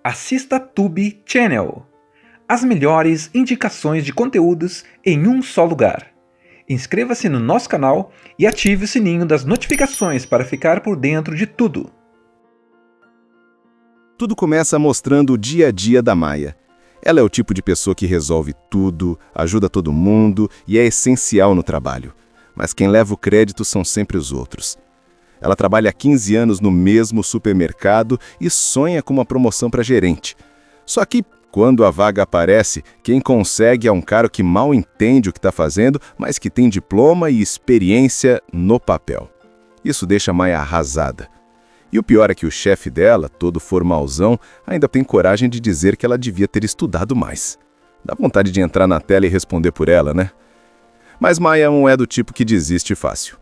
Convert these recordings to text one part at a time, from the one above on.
assista Tube Channel. As melhores indicações de conteúdos em um só lugar. Inscreva-se no nosso canal e ative o sininho das notificações para ficar por dentro de tudo. Tudo começa mostrando o dia a dia da Maya. Ela é o tipo de pessoa que resolve tudo, ajuda todo mundo e é essencial no trabalho. Mas quem leva o crédito são sempre os outros. Ela trabalha há 15 anos no mesmo supermercado e sonha com uma promoção para gerente. Só que, quando a vaga aparece, quem consegue é um cara que mal entende o que está fazendo, mas que tem diploma e experiência no papel. Isso deixa a Maya arrasada. E o pior é que o chefe dela, todo formalzão, ainda tem coragem de dizer que ela devia ter estudado mais. Dá vontade de entrar na tela e responder por ela, né? Mas Maya não é do tipo que desiste fácil.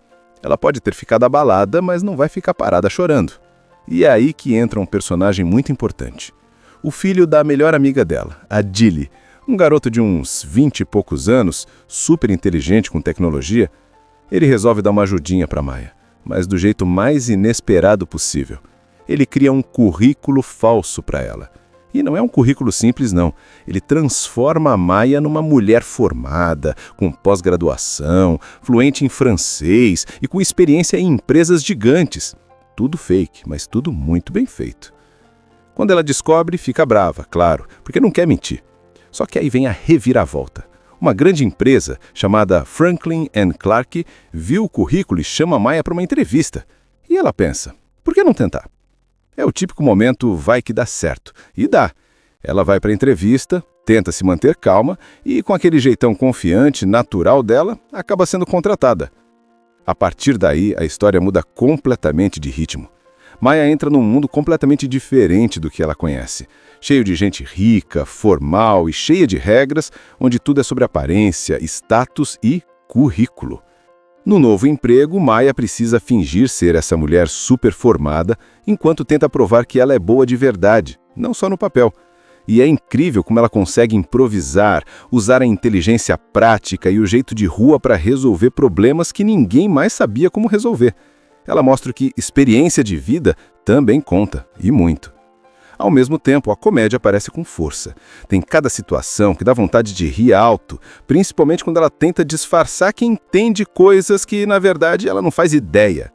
Ela pode ter ficado abalada, mas não vai ficar parada chorando. E é aí que entra um personagem muito importante. O filho da melhor amiga dela, a Dilly, um garoto de uns 20 e poucos anos, super inteligente com tecnologia. Ele resolve dar uma ajudinha para Maya, mas do jeito mais inesperado possível. Ele cria um currículo falso para ela. E não é um currículo simples, não. Ele transforma a Maya numa mulher formada, com pós-graduação, fluente em francês e com experiência em empresas gigantes. Tudo fake, mas tudo muito bem feito. Quando ela descobre, fica brava, claro, porque não quer mentir. Só que aí vem a reviravolta. Uma grande empresa, chamada Franklin & Clarke, viu o currículo e chama a Maya para uma entrevista. E ela pensa, por que não tentar? É o típico momento vai que dá certo. E dá. Ela vai para a entrevista, tenta se manter calma e, com aquele jeitão confiante, natural dela, acaba sendo contratada. A partir daí, a história muda completamente de ritmo. Maya entra num mundo completamente diferente do que ela conhece. Cheio de gente rica, formal e cheia de regras, onde tudo é sobre aparência, status e currículo. No novo emprego, Maya precisa fingir ser essa mulher super formada, enquanto tenta provar que ela é boa de verdade, não só no papel. E é incrível como ela consegue improvisar, usar a inteligência prática e o jeito de rua para resolver problemas que ninguém mais sabia como resolver. Ela mostra que experiência de vida também conta, e muito. Ao mesmo tempo, a comédia aparece com força. Tem cada situação que dá vontade de rir alto, principalmente quando ela tenta disfarçar que entende coisas que, na verdade, ela não faz ideia.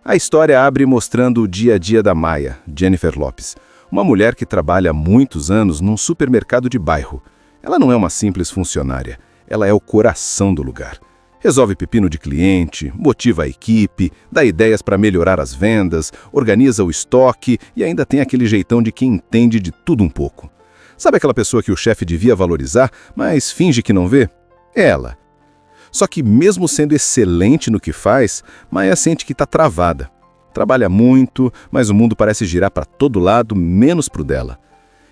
A história abre mostrando o dia a dia da Maya, Jennifer Lopes, uma mulher que trabalha há muitos anos num supermercado de bairro. Ela não é uma simples funcionária, ela é o coração do lugar. Resolve pepino de cliente, motiva a equipe, dá ideias para melhorar as vendas, organiza o estoque e ainda tem aquele jeitão de quem entende de tudo um pouco. Sabe aquela pessoa que o chefe devia valorizar, mas finge que não vê? É ela. Só que mesmo sendo excelente no que faz, Maya sente que está travada. Trabalha muito, mas o mundo parece girar para todo lado, menos para o dela.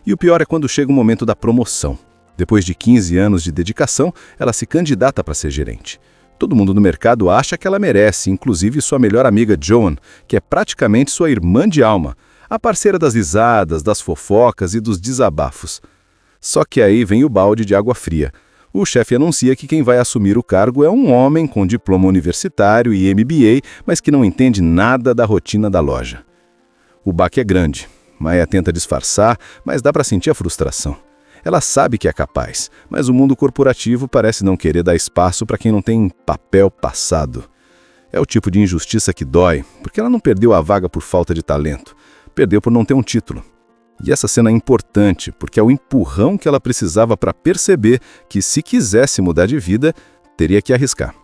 E o pior é quando chega o momento da promoção. Depois de 15 anos de dedicação, ela se candidata para ser gerente. Todo mundo no mercado acha que ela merece, inclusive sua melhor amiga Joan, que é praticamente sua irmã de alma, a parceira das risadas, das fofocas e dos desabafos. Só que aí vem o balde de água fria. O chefe anuncia que quem vai assumir o cargo é um homem com diploma universitário e MBA, mas que não entende nada da rotina da loja. O baque é grande. Maya tenta disfarçar, mas dá para sentir a frustração. Ela sabe que é capaz, mas o mundo corporativo parece não querer dar espaço para quem não tem papel passado. É o tipo de injustiça que dói, porque ela não perdeu a vaga por falta de talento, perdeu por não ter um título. E essa cena é importante, porque é o empurrão que ela precisava para perceber que, se quisesse mudar de vida, teria que arriscar.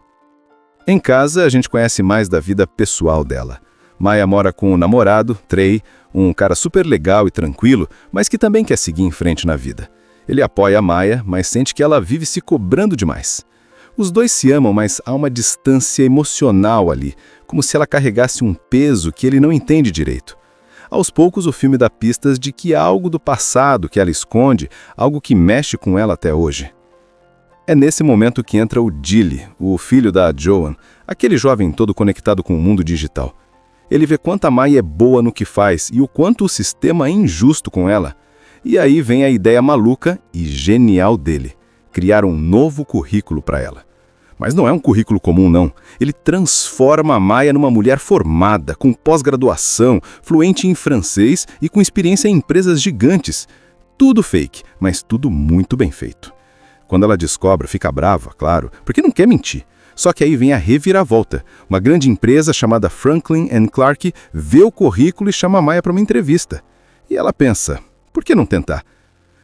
Em casa, a gente conhece mais da vida pessoal dela. Maya mora com o namorado, Trey, um cara super legal e tranquilo, mas que também quer seguir em frente na vida. Ele apoia a Maya, mas sente que ela vive se cobrando demais. Os dois se amam, mas há uma distância emocional ali, como se ela carregasse um peso que ele não entende direito. Aos poucos, o filme dá pistas de que há algo do passado que ela esconde, algo que mexe com ela até hoje. É nesse momento que entra o Dilly, o filho da Joan, aquele jovem todo conectado com o mundo digital. Ele vê quanto a Maya é boa no que faz e o quanto o sistema é injusto com ela. E aí vem a ideia maluca e genial dele, criar um novo currículo para ela. Mas não é um currículo comum, não. Ele transforma a Maya numa mulher formada, com pós-graduação, fluente em francês e com experiência em empresas gigantes. Tudo fake, mas tudo muito bem feito. Quando ela descobre, fica brava, claro, porque não quer mentir. Só que aí vem a reviravolta. Uma grande empresa chamada Franklin & Clarke vê o currículo e chama a Maya para uma entrevista. E ela pensa, por que não tentar?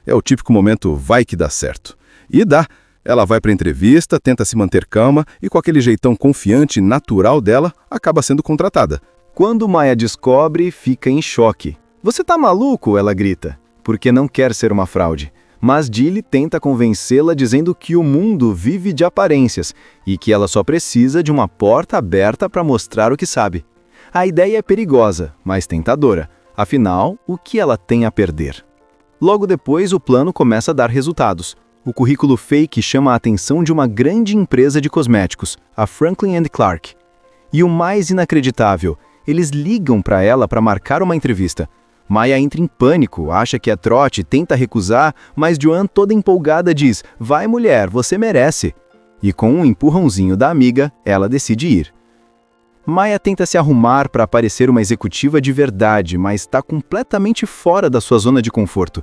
É o típico momento vai que dá certo. E dá. Ela vai para a entrevista, tenta se manter calma e com aquele jeitão confiante e natural dela, acaba sendo contratada. Quando Maya descobre, fica em choque. "Você tá maluco?" ela grita, porque não quer ser uma fraude. Mas Dilly tenta convencê-la dizendo que o mundo vive de aparências e que ela só precisa de uma porta aberta para mostrar o que sabe. A ideia é perigosa, mas tentadora. Afinal, o que ela tem a perder? Logo depois, o plano começa a dar resultados. O currículo fake chama a atenção de uma grande empresa de cosméticos, a Franklin & Clarke. E o mais inacreditável, eles ligam para ela para marcar uma entrevista. Maya entra em pânico, acha que é trote, tenta recusar, mas Joan, toda empolgada, diz: "Vai, mulher, você merece." E com um empurrãozinho da amiga, ela decide ir. Maya tenta se arrumar para parecer uma executiva de verdade, mas está completamente fora da sua zona de conforto.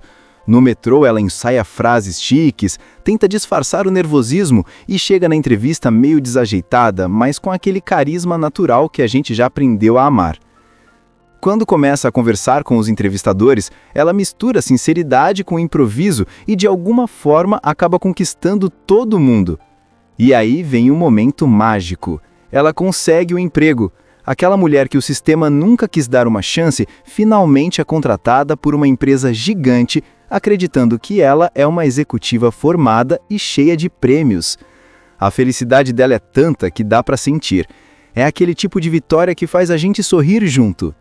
No metrô, ela ensaia frases chiques, tenta disfarçar o nervosismo e chega na entrevista meio desajeitada, mas com aquele carisma natural que a gente já aprendeu a amar. Quando começa a conversar com os entrevistadores, ela mistura sinceridade com improviso e, de alguma forma, acaba conquistando todo mundo. E aí vem um momento mágico. Ela consegue o emprego. Aquela mulher que o sistema nunca quis dar uma chance, finalmente é contratada por uma empresa gigante, acreditando que ela é uma executiva formada e cheia de prêmios. A felicidade dela é tanta que dá para sentir. É aquele tipo de vitória que faz a gente sorrir junto.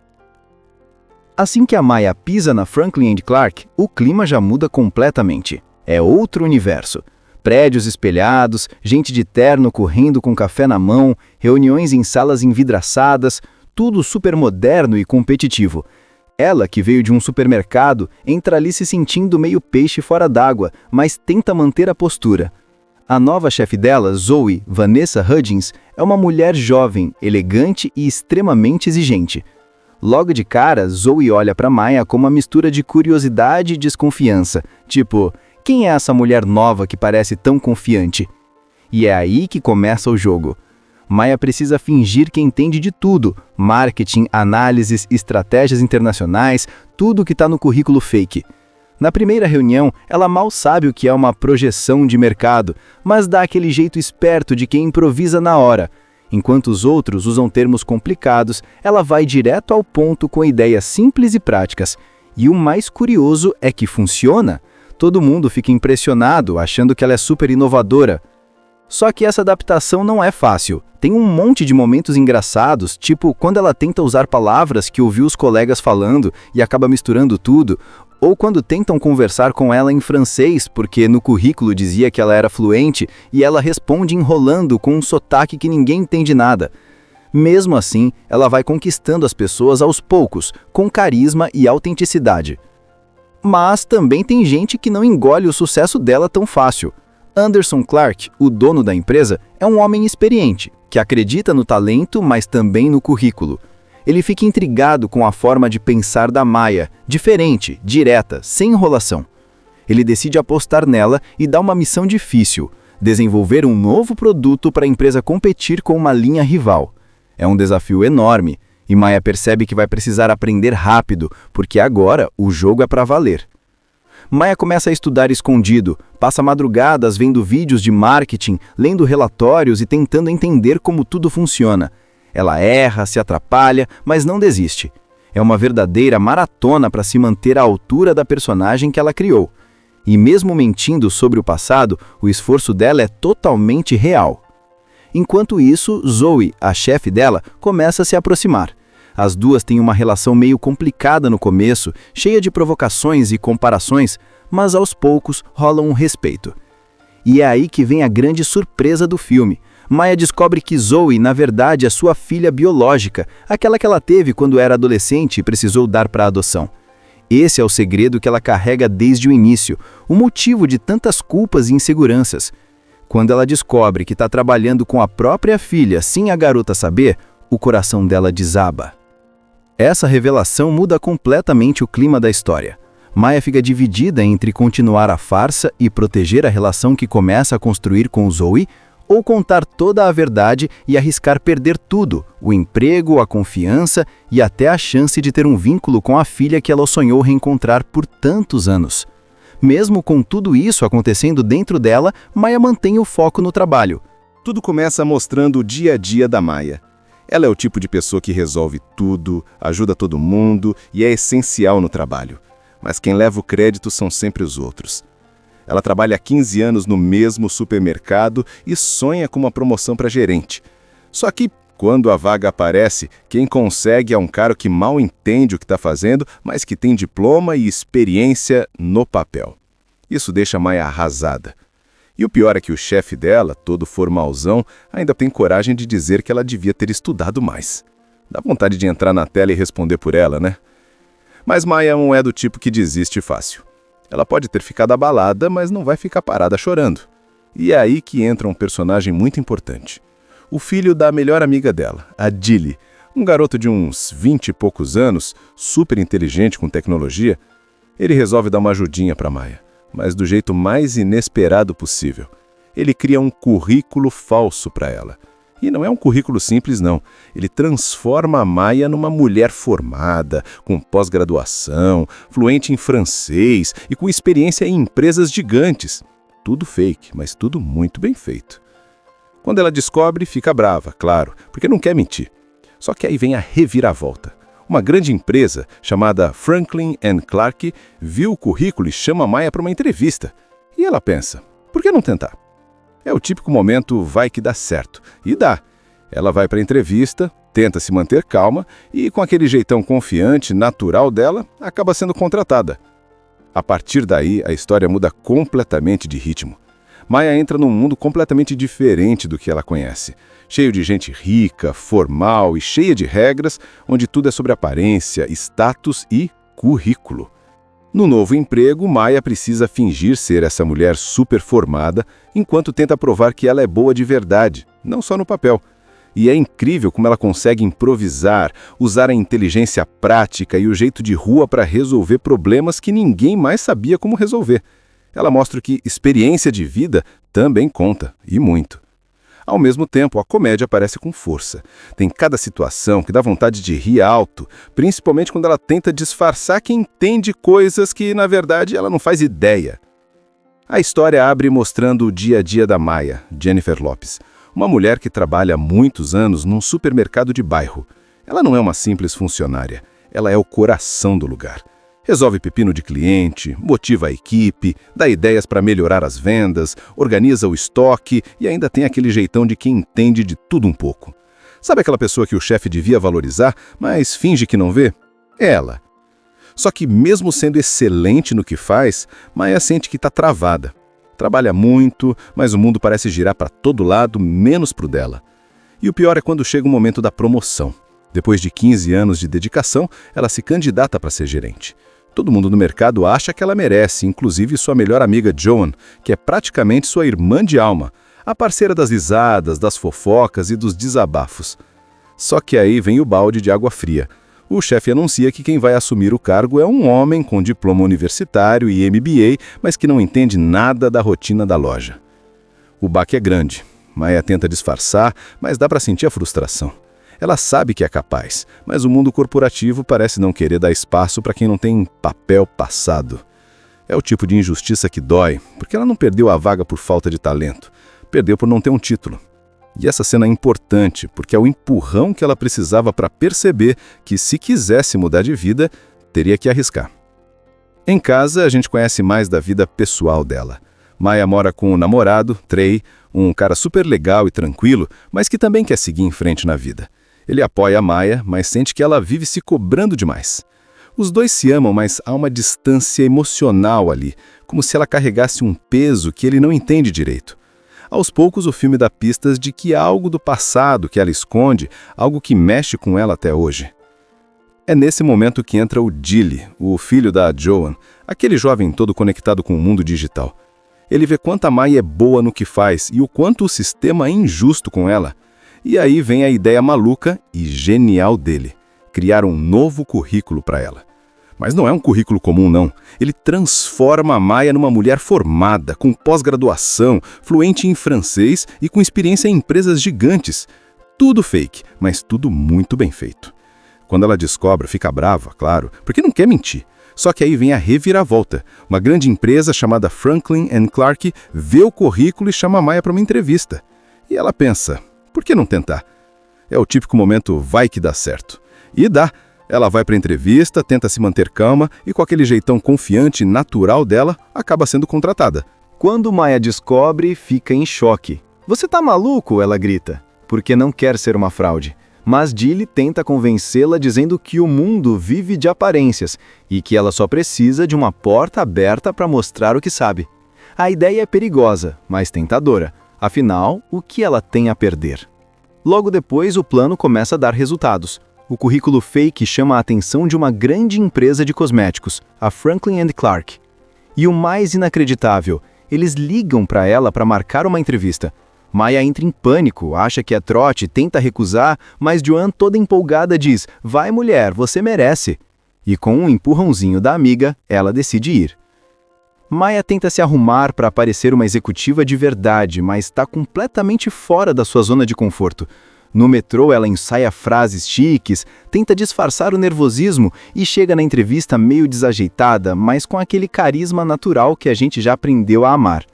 Assim que a Maya pisa na Franklin & Clarke, o clima já muda completamente. É outro universo. Prédios espelhados, gente de terno correndo com café na mão, reuniões em salas envidraçadas, tudo super moderno e competitivo. Ela, que veio de um supermercado, entra ali se sentindo meio peixe fora d'água, mas tenta manter a postura. A nova chefe dela, Zoe, Vanessa Hudgens, é uma mulher jovem, elegante e extremamente exigente. Logo de cara, Zoe olha para Maya com uma mistura de curiosidade e desconfiança, tipo, quem é essa mulher nova que parece tão confiante? E é aí que começa o jogo. Maya precisa fingir que entende de tudo, marketing, análises, estratégias internacionais, tudo que está no currículo fake. Na primeira reunião, ela mal sabe o que é uma projeção de mercado, mas dá aquele jeito esperto de quem improvisa na hora. Enquanto os outros usam termos complicados, ela vai direto ao ponto com ideias simples e práticas. E o mais curioso é que funciona. Todo mundo fica impressionado, achando que ela é super inovadora. Só que essa adaptação não é fácil. Tem um monte de momentos engraçados, tipo quando ela tenta usar palavras que ouviu os colegas falando e acaba misturando tudo, ou quando tentam conversar com ela em francês, porque no currículo dizia que ela era fluente, e ela responde enrolando com um sotaque que ninguém entende nada. Mesmo assim, ela vai conquistando as pessoas aos poucos, com carisma e autenticidade. Mas também tem gente que não engole o sucesso dela tão fácil. Anderson Clarke, o dono da empresa, é um homem experiente, que acredita no talento, mas também no currículo. Ele fica intrigado com a forma de pensar da Maya, diferente, direta, sem enrolação. Ele decide apostar nela e dá uma missão difícil, desenvolver um novo produto para a empresa competir com uma linha rival. É um desafio enorme, e Maya percebe que vai precisar aprender rápido, porque agora o jogo é para valer. Maya começa a estudar escondido, passa madrugadas vendo vídeos de marketing, lendo relatórios e tentando entender como tudo funciona. Ela erra, se atrapalha, mas não desiste. É uma verdadeira maratona para se manter à altura da personagem que ela criou. E mesmo mentindo sobre o passado, o esforço dela é totalmente real. Enquanto isso, Zoe, a chefe dela, começa a se aproximar. As duas têm uma relação meio complicada no começo, cheia de provocações e comparações, mas aos poucos rola um respeito. E é aí que vem a grande surpresa do filme. Maya descobre que Zoe, na verdade, é sua filha biológica, aquela que ela teve quando era adolescente e precisou dar para adoção. Esse é o segredo que ela carrega desde o início, o motivo de tantas culpas e inseguranças. Quando ela descobre que está trabalhando com a própria filha sem a garota saber, o coração dela desaba. Essa revelação muda completamente o clima da história. Maya fica dividida entre continuar a farsa e proteger a relação que começa a construir com Zoe, ou contar toda a verdade e arriscar perder tudo, o emprego, a confiança e até a chance de ter um vínculo com a filha que ela sonhou reencontrar por tantos anos. Mesmo com tudo isso acontecendo dentro dela, Maya mantém o foco no trabalho. Tudo começa mostrando o dia a dia da Maya. Ela é o tipo de pessoa que resolve tudo, ajuda todo mundo e é essencial no trabalho. Mas quem leva o crédito são sempre os outros. Ela trabalha há 15 anos no mesmo supermercado e sonha com uma promoção para gerente. Só que, quando a vaga aparece, quem consegue é um cara que mal entende o que está fazendo, mas que tem diploma e experiência no papel. Isso deixa a Maya arrasada. E o pior é que o chefe dela, todo formalzão, ainda tem coragem de dizer que ela devia ter estudado mais. Dá vontade de entrar na tela e responder por ela, né? Mas Maya não é do tipo que desiste fácil. Ela pode ter ficado abalada, mas não vai ficar parada chorando. E é aí que entra um personagem muito importante. O filho da melhor amiga dela, a Dilly, um garoto de uns 20 e poucos anos, super inteligente com tecnologia. Ele resolve dar uma ajudinha para Maya, mas do jeito mais inesperado possível. Ele cria um currículo falso para ela. E não é um currículo simples, não. Ele transforma a Maya numa mulher formada, com pós-graduação, fluente em francês e com experiência em empresas gigantes. Tudo fake, mas tudo muito bem feito. Quando ela descobre, fica brava, claro, porque não quer mentir. Só que aí vem a reviravolta. Uma grande empresa chamada Franklin & Clarke viu o currículo e chama a Maya para uma entrevista. E ela pensa, por que não tentar? É o típico momento vai que dá certo. E dá. Ela vai para a entrevista, tenta se manter calma e, com aquele jeitão confiante, natural dela, acaba sendo contratada. A partir daí, a história muda completamente de ritmo. Maya entra num mundo completamente diferente do que ela conhece. Cheio de gente rica, formal e cheia de regras, onde tudo é sobre aparência, status e currículo. No novo emprego, Maya precisa fingir ser essa mulher super formada, enquanto tenta provar que ela é boa de verdade, não só no papel. E é incrível como ela consegue improvisar, usar a inteligência prática e o jeito de rua para resolver problemas que ninguém mais sabia como resolver. Ela mostra que experiência de vida também conta, e muito. Ao mesmo tempo, a comédia aparece com força. Tem cada situação que dá vontade de rir alto, principalmente quando ela tenta disfarçar que entende coisas que, na verdade, ela não faz ideia. A história abre mostrando o dia a dia da Maya, Jennifer Lopes, uma mulher que trabalha há muitos anos num supermercado de bairro. Ela não é uma simples funcionária, ela é o coração do lugar. Resolve pepino de cliente, motiva a equipe, dá ideias para melhorar as vendas, organiza o estoque e ainda tem aquele jeitão de quem entende de tudo um pouco. Sabe aquela pessoa que o chefe devia valorizar, mas finge que não vê? É ela. Só que mesmo sendo excelente no que faz, Maya sente que está travada. Trabalha muito, mas o mundo parece girar para todo lado, menos para o dela. E o pior é quando chega o momento da promoção. Depois de 15 anos de dedicação, ela se candidata para ser gerente. Todo mundo no mercado acha que ela merece, inclusive sua melhor amiga Joan, que é praticamente sua irmã de alma, a parceira das risadas, das fofocas e dos desabafos. Só que aí vem o balde de água fria. O chefe anuncia que quem vai assumir o cargo é um homem com diploma universitário e MBA, mas que não entende nada da rotina da loja. O baque é grande. Maya tenta disfarçar, mas dá para sentir a frustração. Ela sabe que é capaz, mas o mundo corporativo parece não querer dar espaço para quem não tem papel passado. É o tipo de injustiça que dói, porque ela não perdeu a vaga por falta de talento, perdeu por não ter um título. E essa cena é importante, porque é o empurrão que ela precisava para perceber que, se quisesse mudar de vida, teria que arriscar. Em casa, a gente conhece mais da vida pessoal dela. Maya mora com o namorado, Trey, um cara super legal e tranquilo, mas que também quer seguir em frente na vida. Ele apoia a Maya, mas sente que ela vive se cobrando demais. Os dois se amam, mas há uma distância emocional ali, como se ela carregasse um peso que ele não entende direito. Aos poucos, o filme dá pistas de que há algo do passado que ela esconde, algo que mexe com ela até hoje. É nesse momento que entra o Dilly, o filho da Joan, aquele jovem todo conectado com o mundo digital. Ele vê quanto a Maia é boa no que faz e o quanto o sistema é injusto com ela. E aí vem a ideia maluca e genial dele, criar um novo currículo para ela. Mas não é um currículo comum, não. Ele transforma a Maia numa mulher formada, com pós-graduação, fluente em francês e com experiência em empresas gigantes. Tudo fake, mas tudo muito bem feito. Quando ela descobre, fica brava, claro, porque não quer mentir. Só que aí vem a reviravolta. Uma grande empresa chamada Franklin & Clarke vê o currículo e chama a Maia para uma entrevista. E ela pensa, por que não tentar? É o típico momento vai que dá certo. E dá. Ela vai para a entrevista, tenta se manter calma e com aquele jeitão confiante e natural dela, acaba sendo contratada. Quando Maia descobre, fica em choque. Você tá maluco? Ela grita, porque não quer ser uma fraude. Mas Dilly tenta convencê-la dizendo que o mundo vive de aparências e que ela só precisa de uma porta aberta para mostrar o que sabe. A ideia é perigosa, mas tentadora. Afinal, o que ela tem a perder? Logo depois, o plano começa a dar resultados. O currículo fake chama a atenção de uma grande empresa de cosméticos, a Franklin & Clarke. E o mais inacreditável, eles ligam para ela para marcar uma entrevista. Maia entra em pânico, acha que é trote, tenta recusar, mas Joan, toda empolgada, diz: vai mulher, você merece. E com um empurrãozinho da amiga, ela decide ir. Maia tenta se arrumar para parecer uma executiva de verdade, mas está completamente fora da sua zona de conforto. No metrô, ela ensaia frases chiques, tenta disfarçar o nervosismo e chega na entrevista meio desajeitada, mas com aquele carisma natural que a gente já aprendeu a amar.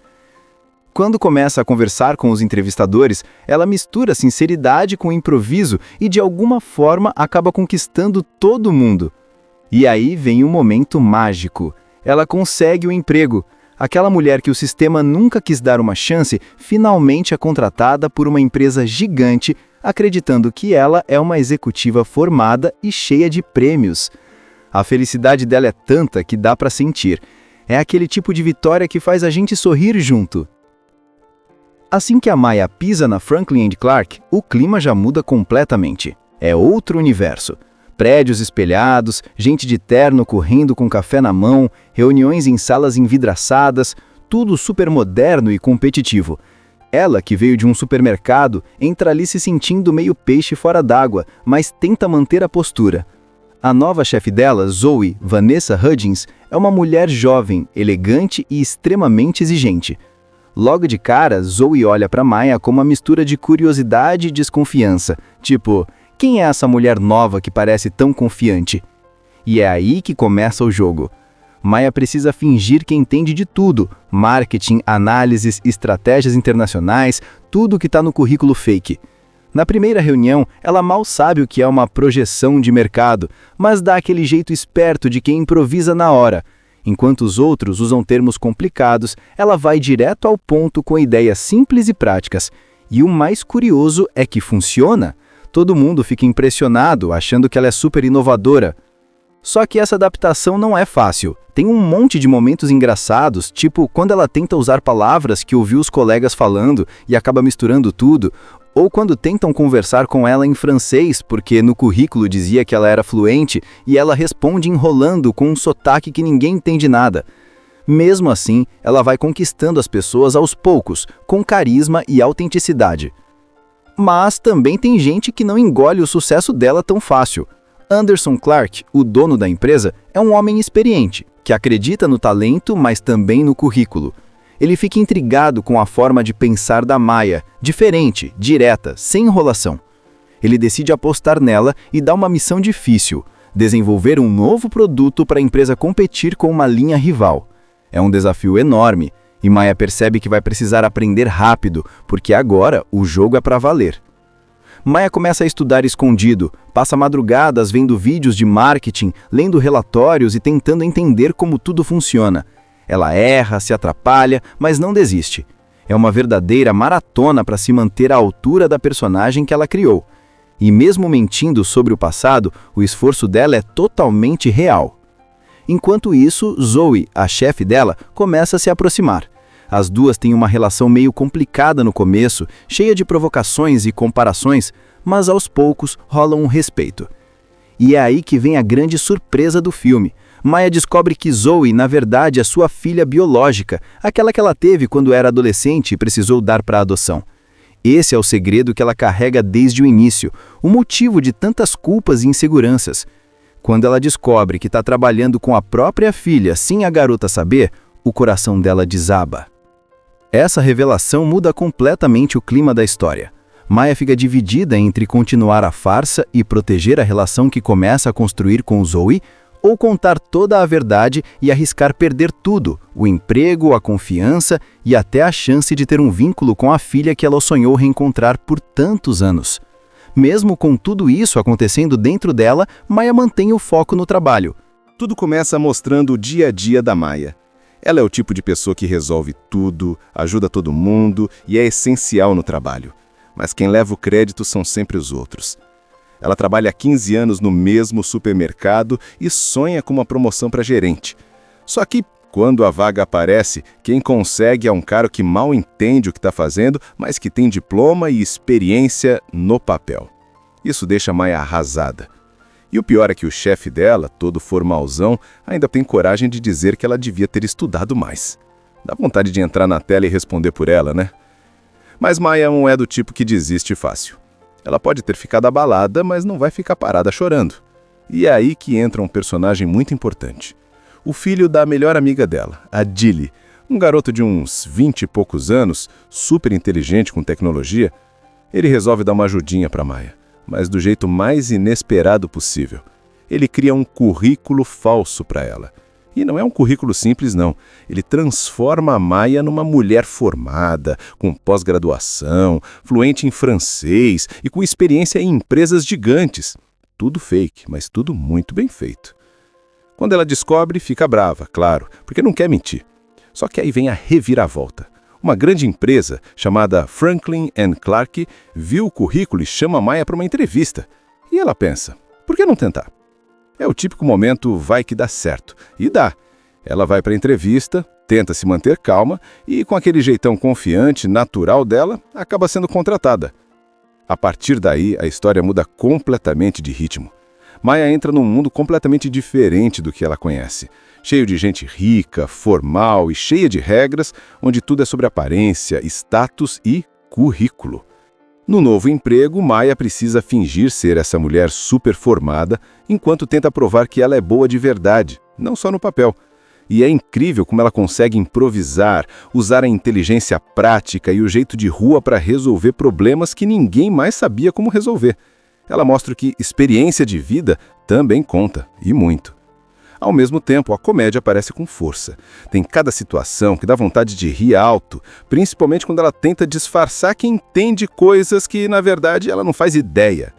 Quando começa a conversar com os entrevistadores, ela mistura sinceridade com improviso e de alguma forma acaba conquistando todo mundo. E aí vem um momento mágico. Ela consegue o emprego. Aquela mulher que o sistema nunca quis dar uma chance, finalmente é contratada por uma empresa gigante, acreditando que ela é uma executiva formada e cheia de prêmios. A felicidade dela é tanta que dá para sentir. É aquele tipo de vitória que faz a gente sorrir junto. Assim que a Maia pisa na Franklin & Clarke, o clima já muda completamente. É outro universo. Prédios espelhados, gente de terno correndo com café na mão, reuniões em salas envidraçadas, tudo super moderno e competitivo. Ela, que veio de um supermercado, entra ali se sentindo meio peixe fora d'água, mas tenta manter a postura. A nova chefe dela, Zoe, Vanessa Hudgens, é uma mulher jovem, elegante e extremamente exigente. Logo de cara, Zoe olha para Maia com uma mistura de curiosidade e desconfiança, tipo, quem é essa mulher nova que parece tão confiante? E é aí que começa o jogo. Maia precisa fingir que entende de tudo, marketing, análises, estratégias internacionais, tudo que está no currículo fake. Na primeira reunião, ela mal sabe o que é uma projeção de mercado, mas dá aquele jeito esperto de quem improvisa na hora. Enquanto os outros usam termos complicados, ela vai direto ao ponto com ideias simples e práticas. E o mais curioso é que funciona. Todo mundo fica impressionado, achando que ela é super inovadora. Só que essa adaptação não é fácil. Tem um monte de momentos engraçados, tipo quando ela tenta usar palavras que ouviu os colegas falando e acaba misturando tudo, ou quando tentam conversar com ela em francês, porque no currículo dizia que ela era fluente, e ela responde enrolando com um sotaque que ninguém entende nada. Mesmo assim, ela vai conquistando as pessoas aos poucos, com carisma e autenticidade. Mas também tem gente que não engole o sucesso dela tão fácil. Anderson Clarke, o dono da empresa, é um homem experiente, que acredita no talento, mas também no currículo. Ele fica intrigado com a forma de pensar da Maia, diferente, direta, sem enrolação. Ele decide apostar nela e dá uma missão difícil, desenvolver um novo produto para a empresa competir com uma linha rival. É um desafio enorme, e Maia percebe que vai precisar aprender rápido, porque agora o jogo é para valer. Maia começa a estudar escondido, passa madrugadas vendo vídeos de marketing, lendo relatórios e tentando entender como tudo funciona. Ela erra, se atrapalha, mas não desiste. É uma verdadeira maratona para se manter à altura da personagem que ela criou. E mesmo mentindo sobre o passado, o esforço dela é totalmente real. Enquanto isso, Zoe, a chefe dela, começa a se aproximar. As duas têm uma relação meio complicada no começo, cheia de provocações e comparações, mas aos poucos rola um respeito. E é aí que vem a grande surpresa do filme. Maya descobre que Zoe, na verdade, é sua filha biológica, aquela que ela teve quando era adolescente e precisou dar para adoção. Esse é o segredo que ela carrega desde o início, o motivo de tantas culpas e inseguranças. Quando ela descobre que está trabalhando com a própria filha sem a garota saber, o coração dela desaba. Essa revelação muda completamente o clima da história. Maya fica dividida entre continuar a farsa e proteger a relação que começa a construir com Zoe, ou contar toda a verdade e arriscar perder tudo, o emprego, a confiança e até a chance de ter um vínculo com a filha que ela sonhou reencontrar por tantos anos. Mesmo com tudo isso acontecendo dentro dela, Maya mantém o foco no trabalho. Tudo começa mostrando o dia a dia da Maya. Ela é o tipo de pessoa que resolve tudo, ajuda todo mundo e é essencial no trabalho. Mas quem leva o crédito são sempre os outros. Ela trabalha há 15 anos no mesmo supermercado e sonha com uma promoção para gerente. Só que, quando a vaga aparece, quem consegue é um cara que mal entende o que está fazendo, mas que tem diploma e experiência no papel. Isso deixa Maya arrasada. E o pior é que o chefe dela, todo formalzão, ainda tem coragem de dizer que ela devia ter estudado mais. Dá vontade de entrar na tela e responder por ela, né? Mas Maya não é do tipo que desiste fácil. Ela pode ter ficado abalada, mas não vai ficar parada chorando. E é aí que entra um personagem muito importante. O filho da melhor amiga dela, a Dilly, um garoto de uns 20 e poucos anos, super inteligente com tecnologia. Ele resolve dar uma ajudinha para Maya, mas do jeito mais inesperado possível. Ele cria um currículo falso para ela. E não é um currículo simples, não. Ele transforma a Maya numa mulher formada, com pós-graduação, fluente em francês e com experiência em empresas gigantes. Tudo fake, mas tudo muito bem feito. Quando ela descobre, fica brava, claro, porque não quer mentir. Só que aí vem a reviravolta. Uma grande empresa, chamada Franklin & Clarke, viu o currículo e chama a Maya para uma entrevista. E ela pensa, por que não tentar? É o típico momento vai que dá certo. E dá. Ela vai para a entrevista, tenta se manter calma e, com aquele jeitão confiante, natural dela, acaba sendo contratada. A partir daí, a história muda completamente de ritmo. Maya entra num mundo completamente diferente do que ela conhece. Cheio de gente rica, formal e cheia de regras, onde tudo é sobre aparência, status e currículo. No novo emprego, Maya precisa fingir ser essa mulher super formada, enquanto tenta provar que ela é boa de verdade, não só no papel. E é incrível como ela consegue improvisar, usar a inteligência prática e o jeito de rua para resolver problemas que ninguém mais sabia como resolver. Ela mostra que experiência de vida também conta, e muito. Ao mesmo tempo, a comédia aparece com força. Tem cada situação que dá vontade de rir alto, principalmente quando ela tenta disfarçar que entende coisas que, na verdade, ela não faz ideia.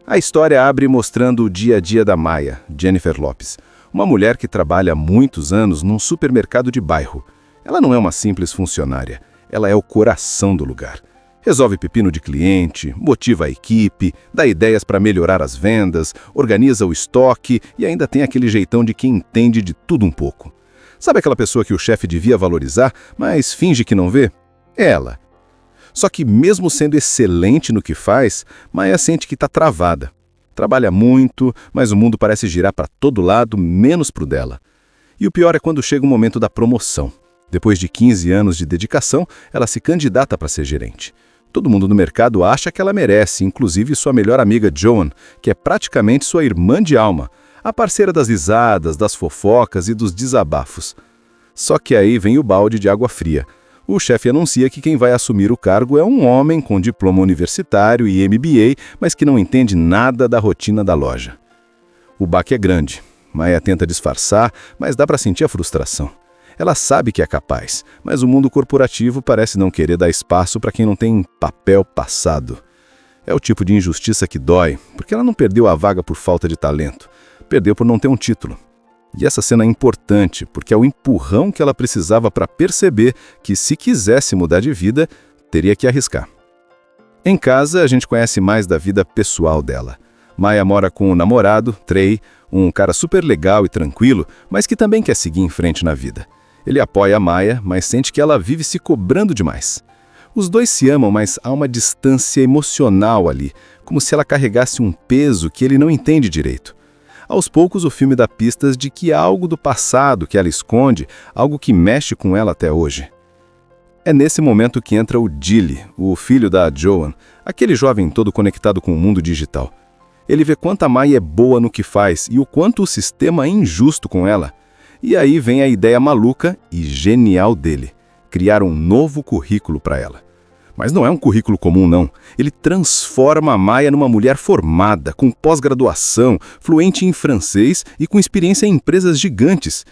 A história abre mostrando o dia a dia da Maya, Jennifer Lopes, uma mulher que trabalha há muitos anos num supermercado de bairro. Ela não é uma simples funcionária, ela é o coração do lugar. Resolve pepino de cliente, motiva a equipe, dá ideias para melhorar as vendas, organiza o estoque e ainda tem aquele jeitão de quem entende de tudo um pouco. Sabe aquela pessoa que o chefe devia valorizar, mas finge que não vê? É ela. Só que mesmo sendo excelente no que faz, Maya sente que está travada. Trabalha muito, mas o mundo parece girar para todo lado, menos para o dela. E o pior é quando chega o momento da promoção. Depois de 15 anos de dedicação, ela se candidata para ser gerente. Todo mundo no mercado acha que ela merece, inclusive sua melhor amiga Joan, que é praticamente sua irmã de alma, a parceira das risadas, das fofocas e dos desabafos. Só que aí vem o balde de água fria. O chefe anuncia que quem vai assumir o cargo é um homem com diploma universitário e MBA, mas que não entende nada da rotina da loja. O baque é grande. Maya tenta disfarçar, mas dá para sentir a frustração. Ela sabe que é capaz, mas o mundo corporativo parece não querer dar espaço para quem não tem papel passado. É o tipo de injustiça que dói, porque ela não perdeu a vaga por falta de talento, perdeu por não ter um título. E essa cena é importante, porque é o empurrão que ela precisava para perceber que, se quisesse mudar de vida, teria que arriscar. Em casa, a gente conhece mais da vida pessoal dela. Maya mora com o namorado, Trey, um cara super legal e tranquilo, mas que também quer seguir em frente na vida. Ele apoia a Maya, mas sente que ela vive se cobrando demais. Os dois se amam, mas há uma distância emocional ali, como se ela carregasse um peso que ele não entende direito. Aos poucos, o filme dá pistas de que há algo do passado que ela esconde, algo que mexe com ela até hoje. É nesse momento que entra o Dilly, o filho da Joan, aquele jovem todo conectado com o mundo digital. Ele vê quanto a Maya é boa no que faz e o quanto o sistema é injusto com ela. E aí vem a ideia maluca e genial dele, criar um novo currículo para ela. Mas não é um currículo comum, não. Ele transforma a Maya numa mulher formada, com pós-graduação, fluente em francês e com experiência em empresas gigantes.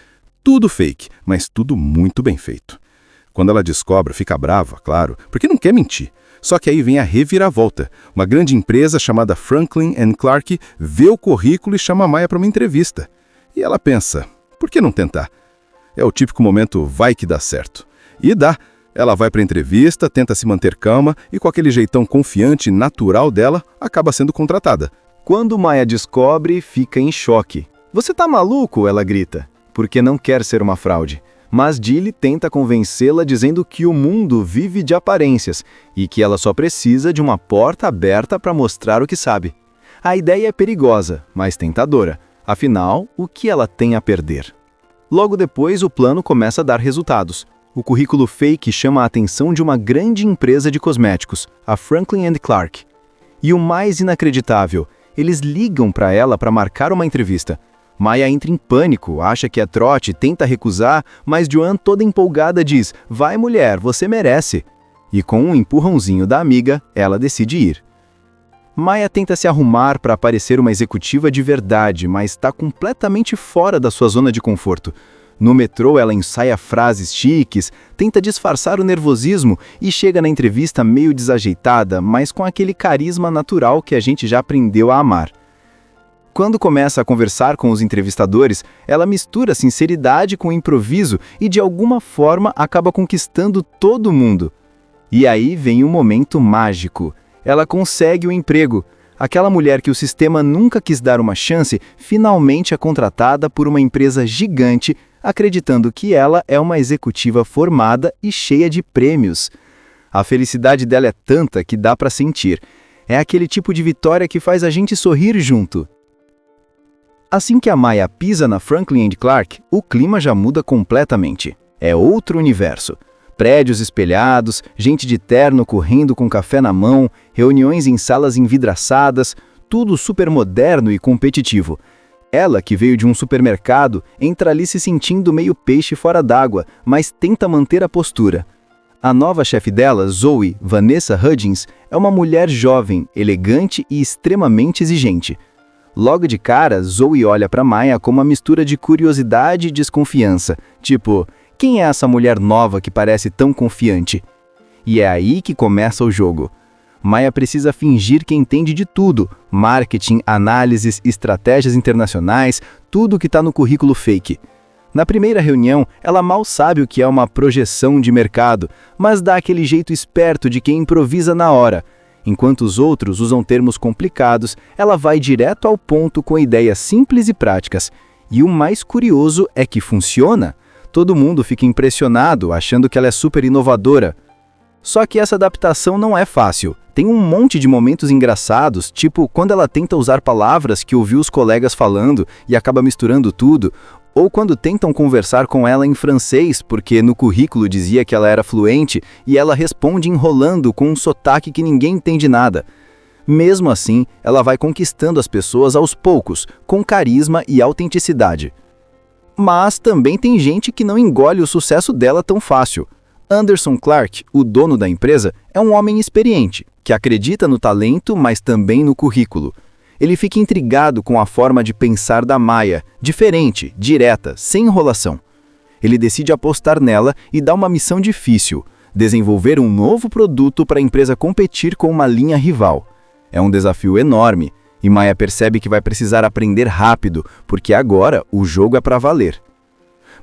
Tudo fake, mas tudo muito bem feito. Quando ela descobre, fica brava, claro, porque não quer mentir. Só que aí vem a reviravolta. Uma grande empresa chamada Franklin & Clarke vê o currículo e chama a Maya para uma entrevista. E ela pensa, por que não tentar? É o típico momento vai que dá certo. E dá. Ela vai para a entrevista, tenta se manter calma e com aquele jeitão confiante e natural dela, acaba sendo contratada. Quando Maya descobre, fica em choque. "Você tá maluco?" ela grita, porque não quer ser uma fraude. Mas Dilly tenta convencê-la dizendo que o mundo vive de aparências e que ela só precisa de uma porta aberta para mostrar o que sabe. A ideia é perigosa, mas tentadora. Afinal, o que ela tem a perder? Logo depois, o plano começa a dar resultados. O currículo fake chama a atenção de uma grande empresa de cosméticos, a Franklin & Clarke. E o mais inacreditável, eles ligam para ela para marcar uma entrevista. Maya entra em pânico, acha que é trote, tenta recusar, mas Joan, toda empolgada, diz: "Vai, mulher, você merece." E com um empurrãozinho da amiga, ela decide ir. Maya tenta se arrumar para parecer uma executiva de verdade, mas está completamente fora da sua zona de conforto. No metrô, ela ensaia frases chiques, tenta disfarçar o nervosismo e chega na entrevista meio desajeitada, mas com aquele carisma natural que a gente já aprendeu a amar. Quando começa a conversar com os entrevistadores, ela mistura sinceridade com improviso e de alguma forma acaba conquistando todo mundo. E aí vem um momento mágico. Ela consegue o emprego. Aquela mulher que o sistema nunca quis dar uma chance, finalmente é contratada por uma empresa gigante, acreditando que ela é uma executiva formada e cheia de prêmios. A felicidade dela é tanta que dá para sentir. É aquele tipo de vitória que faz a gente sorrir junto. Assim que a Maya pisa na Franklin & Clarke, o clima já muda completamente. É outro universo. Prédios espelhados, gente de terno correndo com café na mão, reuniões em salas envidraçadas, tudo super moderno e competitivo. Ela, que veio de um supermercado, entra ali se sentindo meio peixe fora d'água, mas tenta manter a postura. A nova chefe dela, Zoe, Vanessa Hudgens, é uma mulher jovem, elegante e extremamente exigente. Logo de cara, Zoe olha para Maya com uma mistura de curiosidade e desconfiança, tipo, quem é essa mulher nova que parece tão confiante? E é aí que começa o jogo. Maya precisa fingir que entende de tudo, marketing, análises, estratégias internacionais, tudo que está no currículo fake. Na primeira reunião, ela mal sabe o que é uma projeção de mercado, mas dá aquele jeito esperto de quem improvisa na hora. Enquanto os outros usam termos complicados, ela vai direto ao ponto com ideias simples e práticas. E o mais curioso é que funciona. Todo mundo fica impressionado, achando que ela é super inovadora. Só que essa adaptação não é fácil. Tem um monte de momentos engraçados, tipo quando ela tenta usar palavras que ouviu os colegas falando e acaba misturando tudo, ou quando tentam conversar com ela em francês, porque no currículo dizia que ela era fluente, e ela responde enrolando com um sotaque que ninguém entende nada. Mesmo assim, ela vai conquistando as pessoas aos poucos, com carisma e autenticidade. Mas também tem gente que não engole o sucesso dela tão fácil. Anderson Clarke, o dono da empresa, é um homem experiente, que acredita no talento, mas também no currículo. Ele fica intrigado com a forma de pensar da Maya, diferente, direta, sem enrolação. Ele decide apostar nela e dá uma missão difícil, desenvolver um novo produto para a empresa competir com uma linha rival. É um desafio enorme, e Maya percebe que vai precisar aprender rápido, porque agora o jogo é para valer.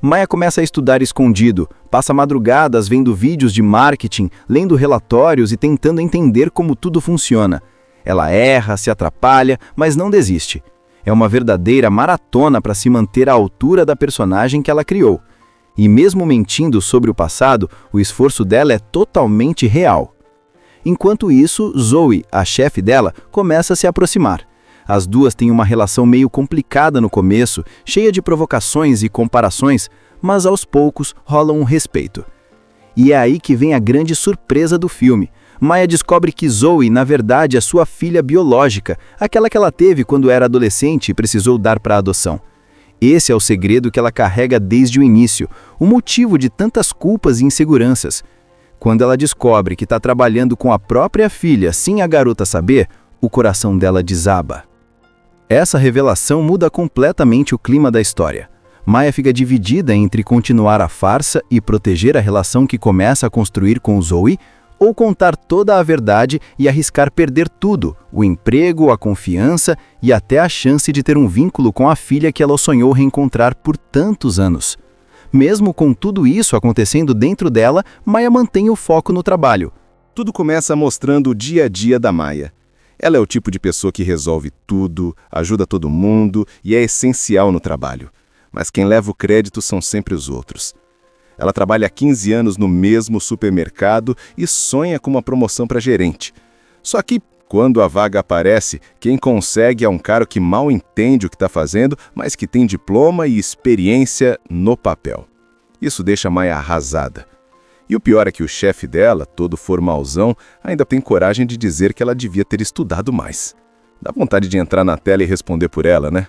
Maya começa a estudar escondido, passa madrugadas vendo vídeos de marketing, lendo relatórios e tentando entender como tudo funciona. Ela erra, se atrapalha, mas não desiste. É uma verdadeira maratona para se manter à altura da personagem que ela criou. E mesmo mentindo sobre o passado, o esforço dela é totalmente real. Enquanto isso, Zoe, a chefe dela, começa a se aproximar. As duas têm uma relação meio complicada no começo, cheia de provocações e comparações, mas aos poucos rola um respeito. E é aí que vem a grande surpresa do filme. Maya descobre que Zoe, na verdade, é sua filha biológica, aquela que ela teve quando era adolescente e precisou dar para adoção. Esse é o segredo que ela carrega desde o início, o motivo de tantas culpas e inseguranças. Quando ela descobre que está trabalhando com a própria filha sem a garota saber, o coração dela desaba. Essa revelação muda completamente o clima da história. Maya fica dividida entre continuar a farsa e proteger a relação que começa a construir com Zoe, ou contar toda a verdade e arriscar perder tudo, o emprego, a confiança e até a chance de ter um vínculo com a filha que ela sonhou reencontrar por tantos anos. Mesmo com tudo isso acontecendo dentro dela, Maya mantém o foco no trabalho. Tudo começa mostrando o dia a dia da Maya. Ela é o tipo de pessoa que resolve tudo, ajuda todo mundo e é essencial no trabalho. Mas quem leva o crédito são sempre os outros. Ela trabalha há 15 anos no mesmo supermercado e sonha com uma promoção para gerente. Só que, quando a vaga aparece, quem consegue é um cara que mal entende o que está fazendo, mas que tem diploma e experiência no papel. Isso deixa a Maya arrasada. E o pior é que o chefe dela, todo formalzão, ainda tem coragem de dizer que ela devia ter estudado mais. Dá vontade de entrar na tela e responder por ela, né?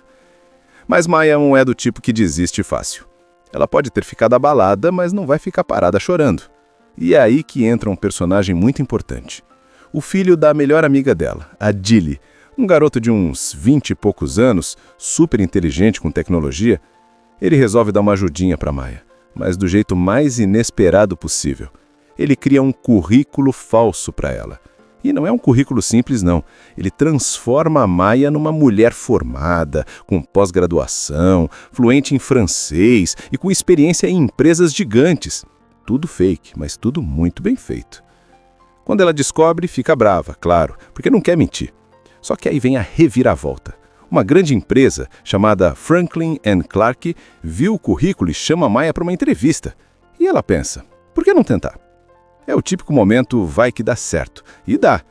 Mas Maya não é do tipo que desiste fácil. Ela pode ter ficado abalada, mas não vai ficar parada chorando. E é aí que entra um personagem muito importante. O filho da melhor amiga dela, a Dilly, um garoto de uns 20 e poucos anos, super inteligente com tecnologia. Ele resolve dar uma ajudinha para Maya, mas do jeito mais inesperado possível. Ele cria um currículo falso para ela. E não é um currículo simples, não. Ele transforma a Maya numa mulher formada, com pós-graduação, fluente em francês e com experiência em empresas gigantes. Tudo fake, mas tudo muito bem feito. Quando ela descobre, fica brava, claro, porque não quer mentir. Só que aí vem a reviravolta. Uma grande empresa, chamada Franklin & Clarke, viu o currículo e chama a Maya para uma entrevista. E ela pensa, por que não tentar? É o típico momento vai que dá certo. E dá.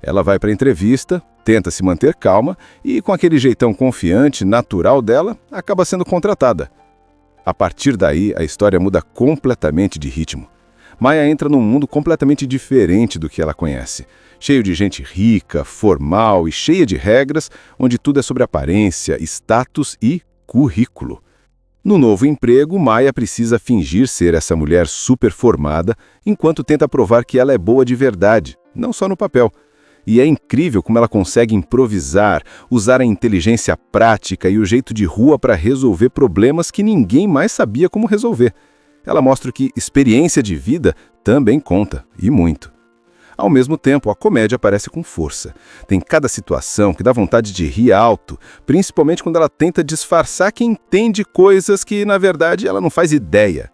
Ela vai para a entrevista, tenta se manter calma e, com aquele jeitão confiante, natural dela, acaba sendo contratada. A partir daí, a história muda completamente de ritmo. Maya entra num mundo completamente diferente do que ela conhece. Cheio de gente rica, formal e cheia de regras, onde tudo é sobre aparência, status e currículo. No novo emprego, Maya precisa fingir ser essa mulher super formada, enquanto tenta provar que ela é boa de verdade, não só no papel. E é incrível como ela consegue improvisar, usar a inteligência prática e o jeito de rua para resolver problemas que ninguém mais sabia como resolver. Ela mostra que experiência de vida também conta, e muito. Ao mesmo tempo, a comédia aparece com força. Tem cada situação que dá vontade de rir alto, principalmente quando ela tenta disfarçar que entende coisas que, na verdade, ela não faz ideia.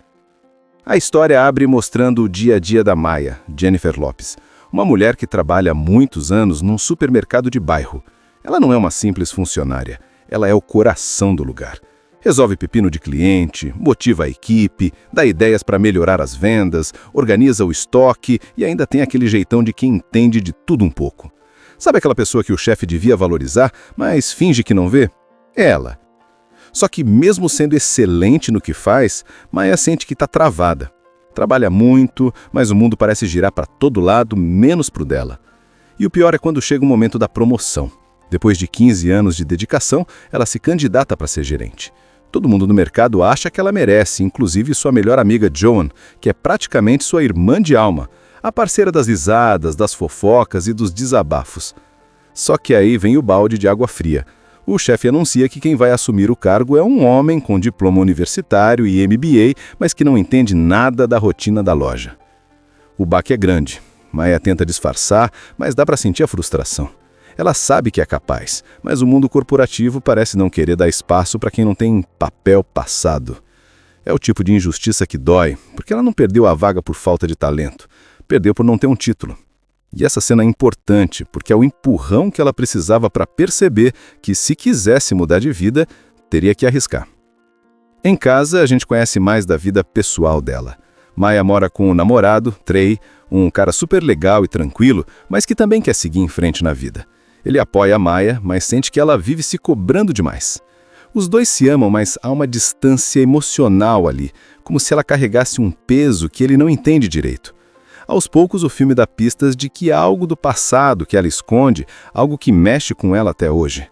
A história abre mostrando o dia a dia da Maya, Jennifer Lopes, uma mulher que trabalha há muitos anos num supermercado de bairro. Ela não é uma simples funcionária, ela é o coração do lugar. Resolve pepino de cliente, motiva a equipe, dá ideias para melhorar as vendas, organiza o estoque e ainda tem aquele jeitão de quem entende de tudo um pouco. Sabe aquela pessoa que o chefe devia valorizar, mas finge que não vê? É ela. Só que mesmo sendo excelente no que faz, Maya sente que está travada. Trabalha muito, mas o mundo parece girar para todo lado, menos para o dela. E o pior é quando chega o momento da promoção. Depois de 15 anos de dedicação, ela se candidata para ser gerente. Todo mundo no mercado acha que ela merece, inclusive sua melhor amiga Joan, que é praticamente sua irmã de alma, a parceira das risadas, das fofocas e dos desabafos. Só que aí vem o balde de água fria. O chefe anuncia que quem vai assumir o cargo é um homem com diploma universitário e MBA, mas que não entende nada da rotina da loja. O baque é grande. Maya tenta disfarçar, mas dá para sentir a frustração. Ela sabe que é capaz, mas o mundo corporativo parece não querer dar espaço para quem não tem papel passado. É o tipo de injustiça que dói, porque ela não perdeu a vaga por falta de talento, perdeu por não ter um título. E essa cena é importante, porque é o empurrão que ela precisava para perceber que, se quisesse mudar de vida, teria que arriscar. Em casa, a gente conhece mais da vida pessoal dela. Maya mora com o namorado, Trey, Um cara super legal e tranquilo, mas que também quer seguir em frente na vida. Ele apoia a Maya, mas sente que ela vive se cobrando demais. Os dois se amam, mas há uma distância emocional ali, como se ela carregasse um peso que ele não entende direito. Aos poucos, o filme dá pistas de que há algo do passado que ela esconde, algo que mexe com ela até hoje.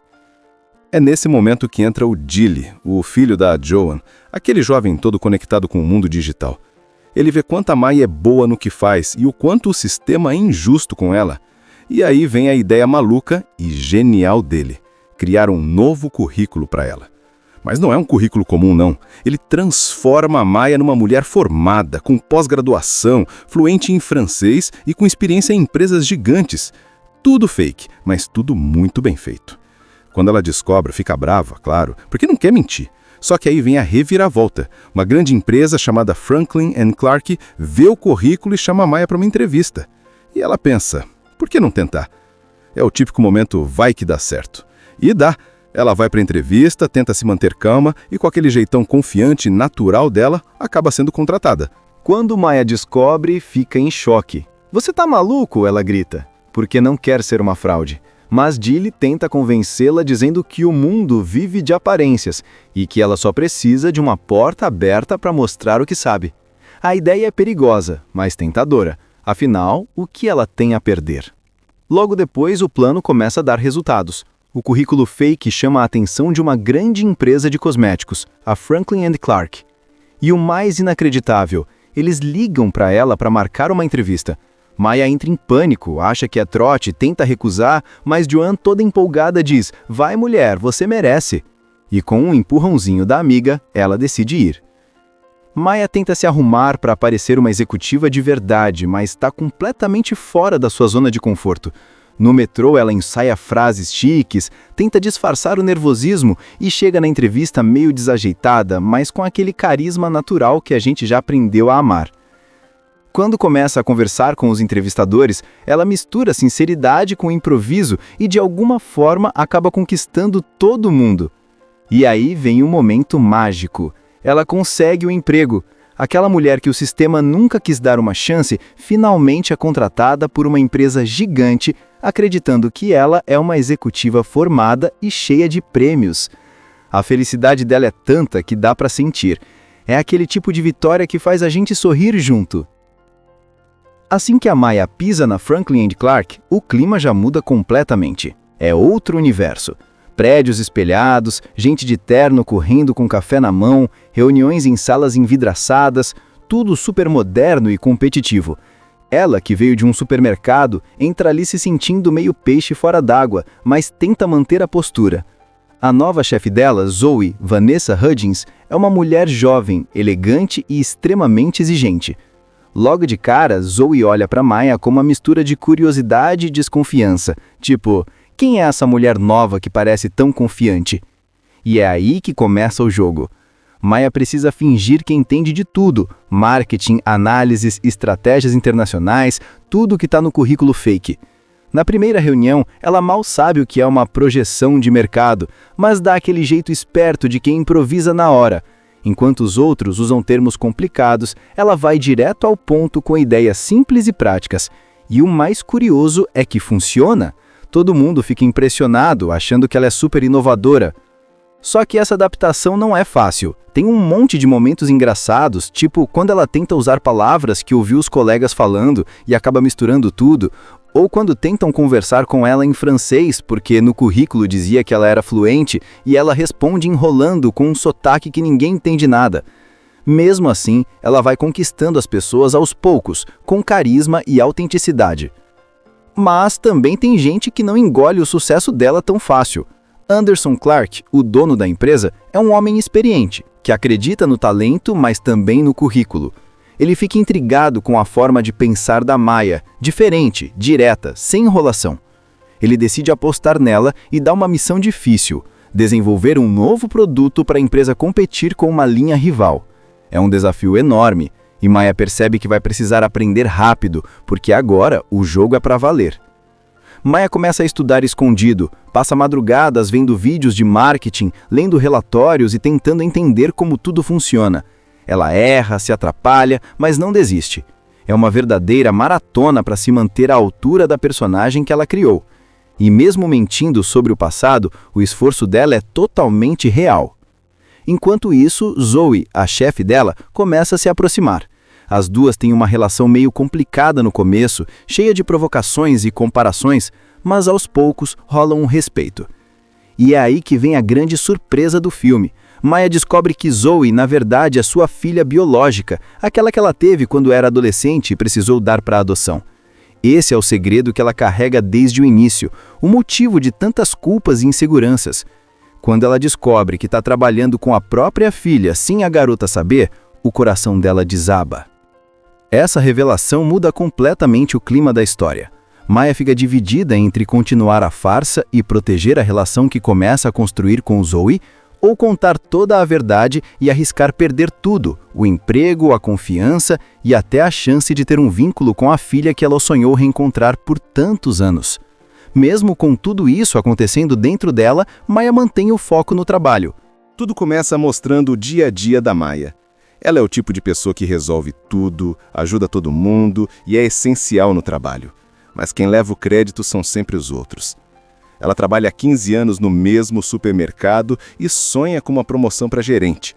É nesse momento que entra o Dilly, o filho da Joan, aquele jovem todo conectado com o mundo digital. Ele vê quanto a Maya é boa no que faz e o quanto o sistema é injusto com ela. E aí vem a ideia maluca e genial dele, criar um novo currículo para ela. Mas não é um currículo comum, não. Ele transforma a Maya numa mulher formada, com pós-graduação, fluente em francês e com experiência em empresas gigantes. Tudo fake, mas tudo muito bem feito. Quando ela descobre, fica brava, claro, porque não quer mentir. Só que aí vem a reviravolta. Uma grande empresa chamada Franklin & Clarke vê o currículo e chama a Maya para uma entrevista. E ela pensa, por que não tentar? É o típico momento vai que dá certo. E dá. Ela vai para a entrevista, tenta se manter calma e com aquele jeitão confiante e natural dela, acaba sendo contratada. Quando Maya descobre, fica em choque. "Você tá maluco?" ela grita, porque não quer ser uma fraude. Mas Dilly tenta convencê-la dizendo que o mundo vive de aparências e que ela só precisa de uma porta aberta para mostrar o que sabe. A ideia é perigosa, mas tentadora. Afinal, o que ela tem a perder? Logo depois, o plano começa a dar resultados. O currículo fake chama a atenção de uma grande empresa de cosméticos, a Franklin & Clarke. E o mais inacreditável, eles ligam para ela para marcar uma entrevista. Maya entra em pânico, acha que é trote, tenta recusar, mas Joan, toda empolgada, diz: "Vai, mulher, você merece." E com um empurrãozinho da amiga, ela decide ir. Maya tenta se arrumar para parecer uma executiva de verdade, mas está completamente fora da sua zona de conforto. No metrô, ela ensaia frases chiques, tenta disfarçar o nervosismo e chega na entrevista meio desajeitada, mas com aquele carisma natural que a gente já aprendeu a amar. Quando começa a conversar com os entrevistadores, ela mistura sinceridade com improviso e, de alguma forma, acaba conquistando todo mundo. E aí vem um momento mágico. Ela consegue o emprego. Aquela mulher que o sistema nunca quis dar uma chance, finalmente é contratada por uma empresa gigante, acreditando que ela é uma executiva formada e cheia de prêmios. A felicidade dela é tanta que dá para sentir. É aquele tipo de vitória que faz a gente sorrir junto. Assim que a Maya pisa na Franklin & Clarke, o clima já muda completamente. É outro universo. Prédios espelhados, gente de terno correndo com café na mão, reuniões em salas envidraçadas, tudo super moderno e competitivo. Ela, que veio de um supermercado, entra ali se sentindo meio peixe fora d'água, mas tenta manter a postura. A nova chefe dela, Zoe, Vanessa Hudgens, é uma mulher jovem, elegante e extremamente exigente. Logo de cara, Zoe olha para Maya com uma mistura de curiosidade e desconfiança, tipo: quem é essa mulher nova que parece tão confiante? E é aí que começa o jogo. Maya precisa fingir que entende de tudo: marketing, análises, estratégias internacionais, tudo que está no currículo fake. Na primeira reunião, ela mal sabe o que é uma projeção de mercado, mas dá aquele jeito esperto de quem improvisa na hora. Enquanto os outros usam termos complicados, ela vai direto ao ponto com ideias simples e práticas. E o mais curioso é que funciona. Todo mundo fica impressionado, achando que ela é super inovadora. Só que essa adaptação não é fácil. Tem um monte de momentos engraçados, tipo quando ela tenta usar palavras que ouviu os colegas falando e acaba misturando tudo, ou quando tentam conversar com ela em francês, porque no currículo dizia que ela era fluente, e ela responde enrolando com um sotaque que ninguém entende nada. Mesmo assim, ela vai conquistando as pessoas aos poucos, com carisma e autenticidade. Mas também tem gente que não engole o sucesso dela tão fácil. Anderson Clarke, o dono da empresa, é um homem experiente, que acredita no talento, mas também no currículo. Ele fica intrigado com a forma de pensar da Maya, diferente, direta, sem enrolação. Ele decide apostar nela e dá uma missão difícil: desenvolver um novo produto para a empresa competir com uma linha rival. É um desafio enorme, e Maya percebe que vai precisar aprender rápido, porque agora o jogo é para valer. Maya começa a estudar escondido, passa madrugadas vendo vídeos de marketing, lendo relatórios e tentando entender como tudo funciona. Ela erra, se atrapalha, mas não desiste. É uma verdadeira maratona para se manter à altura da personagem que ela criou. E mesmo mentindo sobre o passado, o esforço dela é totalmente real. Enquanto isso, Zoe, a chefe dela, começa a se aproximar. As duas têm uma relação meio complicada no começo, cheia de provocações e comparações, mas aos poucos rola um respeito. E é aí que vem a grande surpresa do filme. Maya descobre que Zoe, na verdade, é sua filha biológica, aquela que ela teve quando era adolescente e precisou dar para adoção. Esse é o segredo que ela carrega desde o início, o motivo de tantas culpas e inseguranças. Quando ela descobre que está trabalhando com a própria filha sem a garota saber, o coração dela desaba. Essa revelação muda completamente o clima da história. Maya fica dividida entre continuar a farsa e proteger a relação que começa a construir com Zoe, ou contar toda a verdade e arriscar perder tudo, o emprego, a confiança e até a chance de ter um vínculo com a filha que ela sonhou reencontrar por tantos anos. Mesmo com tudo isso acontecendo dentro dela, Maya mantém o foco no trabalho. Tudo começa mostrando o dia a dia da Maya. Ela é o tipo de pessoa que resolve tudo, ajuda todo mundo e é essencial no trabalho. Mas quem leva o crédito são sempre os outros. Ela trabalha há 15 anos no mesmo supermercado e sonha com uma promoção para gerente.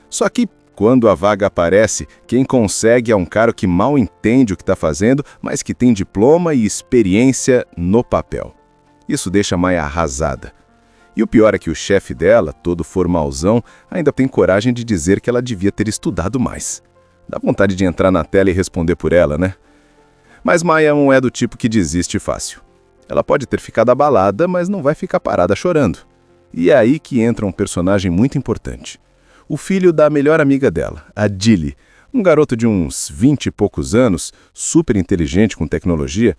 Só que, quando a vaga aparece, quem consegue é um cara que mal entende o que está fazendo, mas que tem diploma e experiência no papel. Isso deixa a Maya arrasada. E o pior é que o chefe dela, todo formalzão, ainda tem coragem de dizer que ela devia ter estudado mais. Dá vontade de entrar na tela e responder por ela, né? Mas Maya não é do tipo que desiste fácil. Ela pode ter ficado abalada, mas não vai ficar parada chorando. E é aí que entra um personagem muito importante. O filho da melhor amiga dela, a Dilly, um garoto de uns 20 e poucos anos, super inteligente com tecnologia.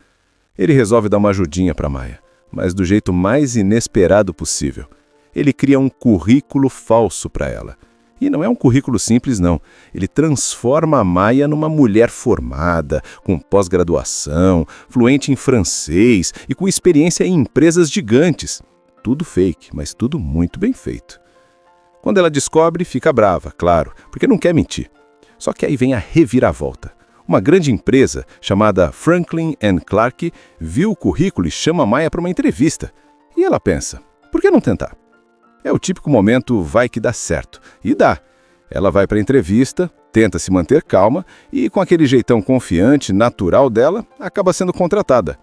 Ele resolve dar uma ajudinha para Maya, mas do jeito mais inesperado possível. Ele cria um currículo falso para ela. E não é um currículo simples, não. Ele transforma a Maya numa mulher formada, com pós-graduação, fluente em francês e com experiência em empresas gigantes. Tudo fake, mas tudo muito bem feito. Quando ela descobre, fica brava, claro, porque não quer mentir. Só que aí vem a reviravolta. Uma grande empresa, chamada Franklin & Clarke, viu o currículo e chama a Maya para uma entrevista. E ela pensa, por que não tentar? É o típico momento vai que dá certo. E dá. Ela vai para a entrevista, tenta se manter calma e, com aquele jeitão confiante, natural dela, acaba sendo contratada.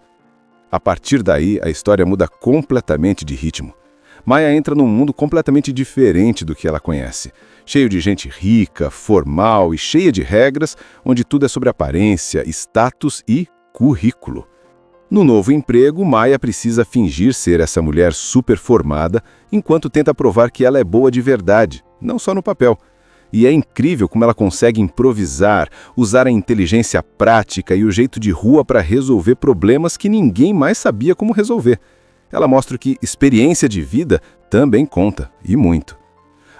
A partir daí, a história muda completamente de ritmo. Maya entra num mundo completamente diferente do que ela conhece. Cheio de gente rica, formal e cheia de regras, onde tudo é sobre aparência, status e currículo. No novo emprego, Maya precisa fingir ser essa mulher super formada, enquanto tenta provar que ela é boa de verdade, não só no papel. E é incrível como ela consegue improvisar, usar a inteligência prática e o jeito de rua para resolver problemas que ninguém mais sabia como resolver. Ela mostra que experiência de vida também conta, e muito.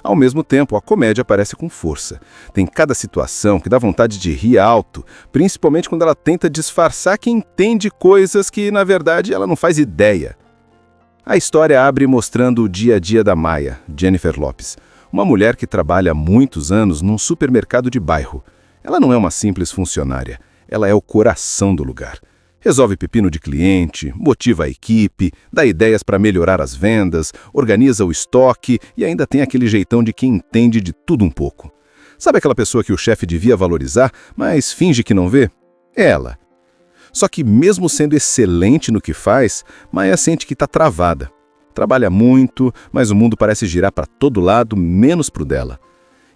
Ao mesmo tempo, a comédia aparece com força. Tem cada situação que dá vontade de rir alto, principalmente quando ela tenta disfarçar que entende coisas que, na verdade, ela não faz ideia. A história abre mostrando o dia a dia da Maya, Jennifer Lopes, uma mulher que trabalha há muitos anos num supermercado de bairro. Ela não é uma simples funcionária, ela é o coração do lugar. Resolve pepino de cliente, motiva a equipe, dá ideias para melhorar as vendas, organiza o estoque e ainda tem aquele jeitão de quem entende de tudo um pouco. Sabe aquela pessoa que o chefe devia valorizar, mas finge que não vê? É ela. Só que mesmo sendo excelente no que faz, Maya sente que está travada. Trabalha muito, mas o mundo parece girar para todo lado, menos para o dela.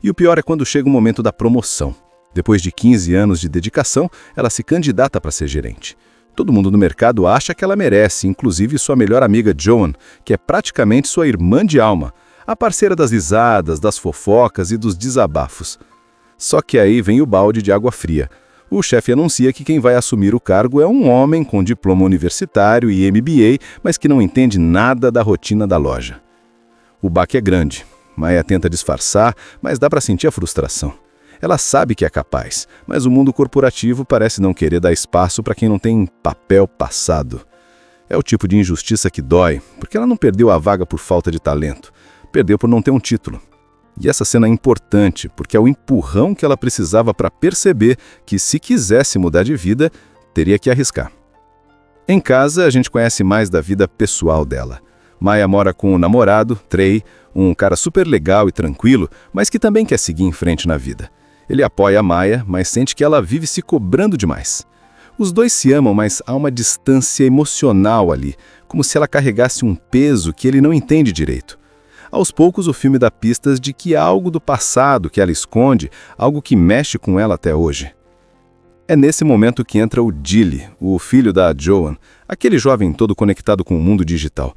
E o pior é quando chega o momento da promoção. Depois de 15 anos de dedicação, ela se candidata para ser gerente. Todo mundo no mercado acha que ela merece, inclusive sua melhor amiga Joan, que é praticamente sua irmã de alma, a parceira das risadas, das fofocas e dos desabafos. Só que aí vem o balde de água fria. O chefe anuncia que quem vai assumir o cargo é um homem com diploma universitário e MBA, mas que não entende nada da rotina da loja. O baque é grande. Maya tenta disfarçar, mas dá para sentir a frustração. Ela sabe que é capaz, mas o mundo corporativo parece não querer dar espaço para quem não tem papel passado. É o tipo de injustiça que dói, porque ela não perdeu a vaga por falta de talento, perdeu por não ter um título. E essa cena é importante, porque é o empurrão que ela precisava para perceber que, se quisesse mudar de vida, teria que arriscar. Em casa, a gente conhece mais da vida pessoal dela. Maya mora com o namorado, Trey, um cara super legal e tranquilo, mas que também quer seguir em frente na vida. Ele apoia a Maya, mas sente que ela vive se cobrando demais. Os dois se amam, mas há uma distância emocional ali, como se ela carregasse um peso que ele não entende direito. Aos poucos, o filme dá pistas de que há algo do passado que ela esconde, algo que mexe com ela até hoje. É nesse momento que entra o Dilly, o filho da Joan, aquele jovem todo conectado com o mundo digital.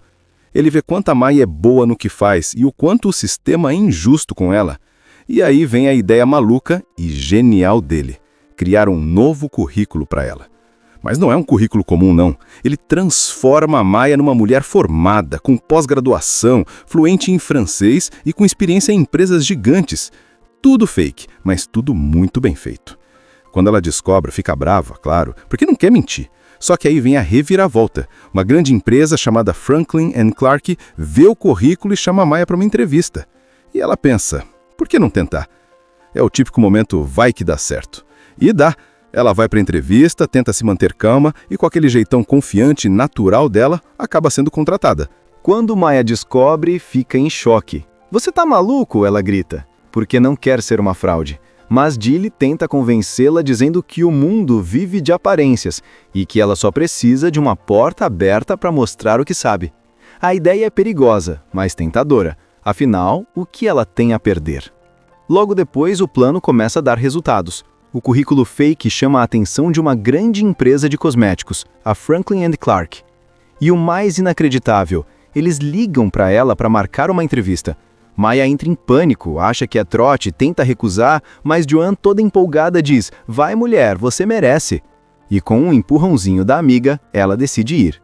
Ele vê quanto a Maya é boa no que faz e o quanto o sistema é injusto com ela. E aí vem a ideia maluca e genial dele, criar um novo currículo para ela. Mas não é um currículo comum, não. Ele transforma a Maya numa mulher formada, com pós-graduação, fluente em francês e com experiência em empresas gigantes. Tudo fake, mas tudo muito bem feito. Quando ela descobre, fica brava, claro, porque não quer mentir. Só que aí vem a reviravolta. Uma grande empresa chamada Franklin & Clarke vê o currículo e chama a Maya para uma entrevista. E ela pensa, por que não tentar? É o típico momento vai que dá certo. E dá. Ela vai para a entrevista, tenta se manter calma e com aquele jeitão confiante e natural dela, acaba sendo contratada. Quando Maya descobre, fica em choque. "Você tá maluco?" ela grita, porque não quer ser uma fraude. Mas Dilly tenta convencê-la dizendo que o mundo vive de aparências e que ela só precisa de uma porta aberta para mostrar o que sabe. A ideia é perigosa, mas tentadora. Afinal, o que ela tem a perder? Logo depois, o plano começa a dar resultados. O currículo fake chama a atenção de uma grande empresa de cosméticos, a Franklin & Clarke. E o mais inacreditável, eles ligam para ela para marcar uma entrevista. Maya entra em pânico, acha que é trote, tenta recusar, mas Joan, toda empolgada, diz: "Vai, mulher, você merece." E com um empurrãozinho da amiga, ela decide ir.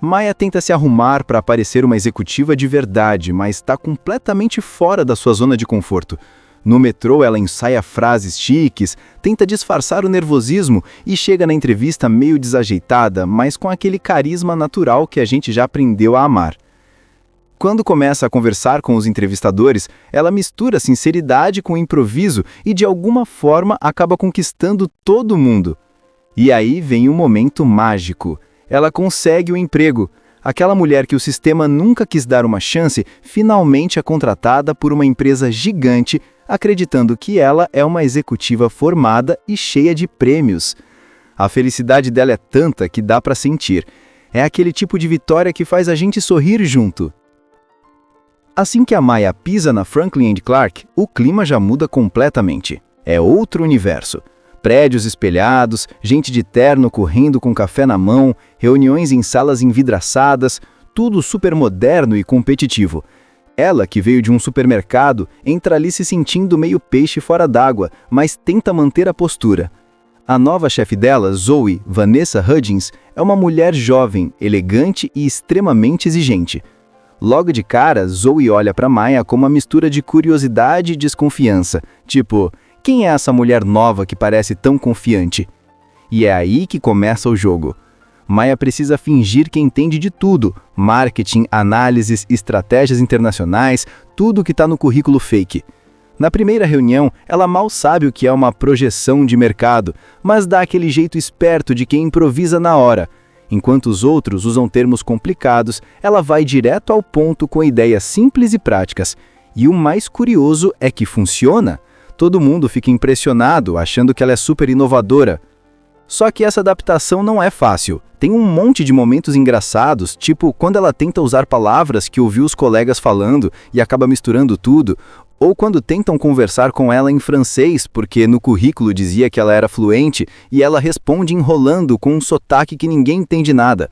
Maya tenta se arrumar para parecer uma executiva de verdade, mas está completamente fora da sua zona de conforto. No metrô, ela ensaia frases chiques, tenta disfarçar o nervosismo e chega na entrevista meio desajeitada, mas com aquele carisma natural que a gente já aprendeu a amar. Quando começa a conversar com os entrevistadores, ela mistura sinceridade com improviso e, de alguma forma, acaba conquistando todo mundo. E aí vem um momento mágico. Ela consegue o emprego. Aquela mulher que o sistema nunca quis dar uma chance, finalmente é contratada por uma empresa gigante, acreditando que ela é uma executiva formada e cheia de prêmios. A felicidade dela é tanta que dá para sentir. É aquele tipo de vitória que faz a gente sorrir junto. Assim que a Maya pisa na Franklin & Clarke, o clima já muda completamente. É outro universo. Prédios espelhados, gente de terno correndo com café na mão, reuniões em salas envidraçadas, tudo super moderno e competitivo. Ela, que veio de um supermercado, entra ali se sentindo meio peixe fora d'água, mas tenta manter a postura. A nova chefe dela, Zoe, Vanessa Hudgens, é uma mulher jovem, elegante e extremamente exigente. Logo de cara, Zoe olha para Maya com uma mistura de curiosidade e desconfiança, tipo, quem é essa mulher nova que parece tão confiante? E é aí que começa o jogo. Maya precisa fingir que entende de tudo, marketing, análises, estratégias internacionais, tudo que está no currículo fake. Na primeira reunião, ela mal sabe o que é uma projeção de mercado, mas dá aquele jeito esperto de quem improvisa na hora. Enquanto os outros usam termos complicados, ela vai direto ao ponto com ideias simples e práticas. E o mais curioso é que funciona. Todo mundo fica impressionado, achando que ela é super inovadora. Só que essa adaptação não é fácil. Tem um monte de momentos engraçados, tipo quando ela tenta usar palavras que ouviu os colegas falando e acaba misturando tudo, ou quando tentam conversar com ela em francês, porque no currículo dizia que ela era fluente, e ela responde enrolando com um sotaque que ninguém entende nada.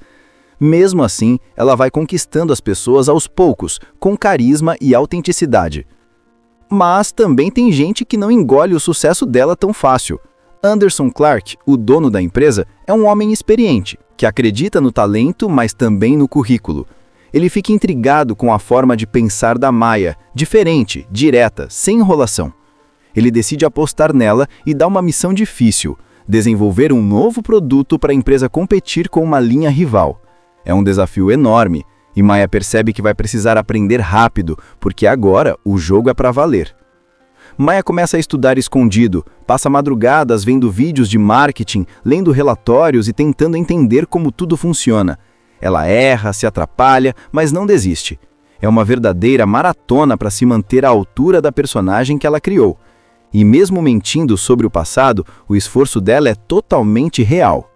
Mesmo assim, ela vai conquistando as pessoas aos poucos, com carisma e autenticidade. Mas também tem gente que não engole o sucesso dela tão fácil. Anderson Clarke, o dono da empresa, é um homem experiente, que acredita no talento, mas também no currículo. Ele fica intrigado com a forma de pensar da Maya, diferente, direta, sem enrolação. Ele decide apostar nela e dá uma missão difícil, desenvolver um novo produto para a empresa competir com uma linha rival. É um desafio enorme, E Maya percebe que vai precisar aprender rápido, porque agora o jogo é para valer. Maya começa a estudar escondido, passa madrugadas vendo vídeos de marketing, lendo relatórios e tentando entender como tudo funciona. Ela erra, se atrapalha, mas não desiste. É uma verdadeira maratona para se manter à altura da personagem que ela criou. E mesmo mentindo sobre o passado, o esforço dela é totalmente real.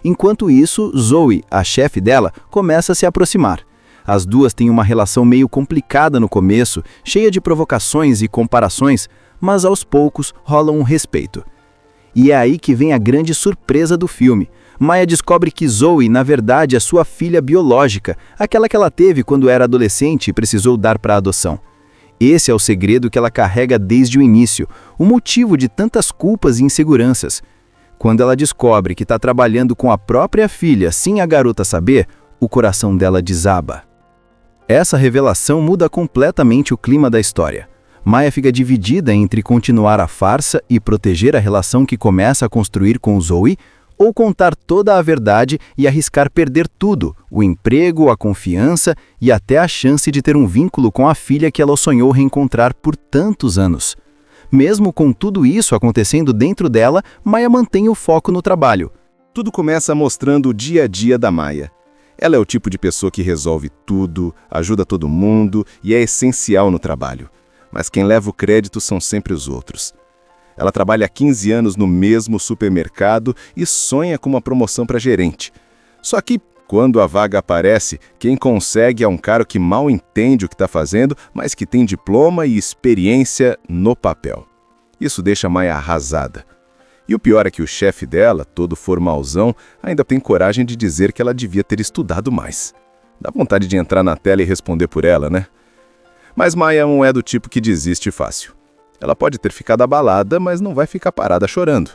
Enquanto isso, Zoe, a chefe dela, começa a se aproximar. As duas têm uma relação meio complicada no começo, cheia de provocações e comparações, mas aos poucos rola um respeito. E é aí que vem a grande surpresa do filme. Maya descobre que Zoe, na verdade, é sua filha biológica, aquela que ela teve quando era adolescente e precisou dar para adoção. Esse é o segredo que ela carrega desde o início, o motivo de tantas culpas e inseguranças. Quando ela descobre que está trabalhando com a própria filha sem a garota saber, o coração dela desaba. Essa revelação muda completamente o clima da história. Maya fica dividida entre continuar a farsa e proteger a relação que começa a construir com Zoe, ou contar toda a verdade e arriscar perder tudo, o emprego, a confiança e até a chance de ter um vínculo com a filha que ela sonhou reencontrar por tantos anos. Mesmo com tudo isso acontecendo dentro dela, Maya mantém o foco no trabalho. Tudo começa mostrando o dia a dia da Maya. Ela é o tipo de pessoa que resolve tudo, ajuda todo mundo e é essencial no trabalho. Mas quem leva o crédito são sempre os outros. Ela trabalha há 15 anos no mesmo supermercado e sonha com uma promoção para gerente. Só que, quando a vaga aparece, quem consegue é um cara que mal entende o que está fazendo, mas que tem diploma e experiência no papel. Isso deixa a Maya arrasada. E o pior é que o chefe dela, todo formalzão, ainda tem coragem de dizer que ela devia ter estudado mais. Dá vontade de entrar na tela e responder por ela, né? Mas Maya não é do tipo que desiste fácil. Ela pode ter ficado abalada, mas não vai ficar parada chorando.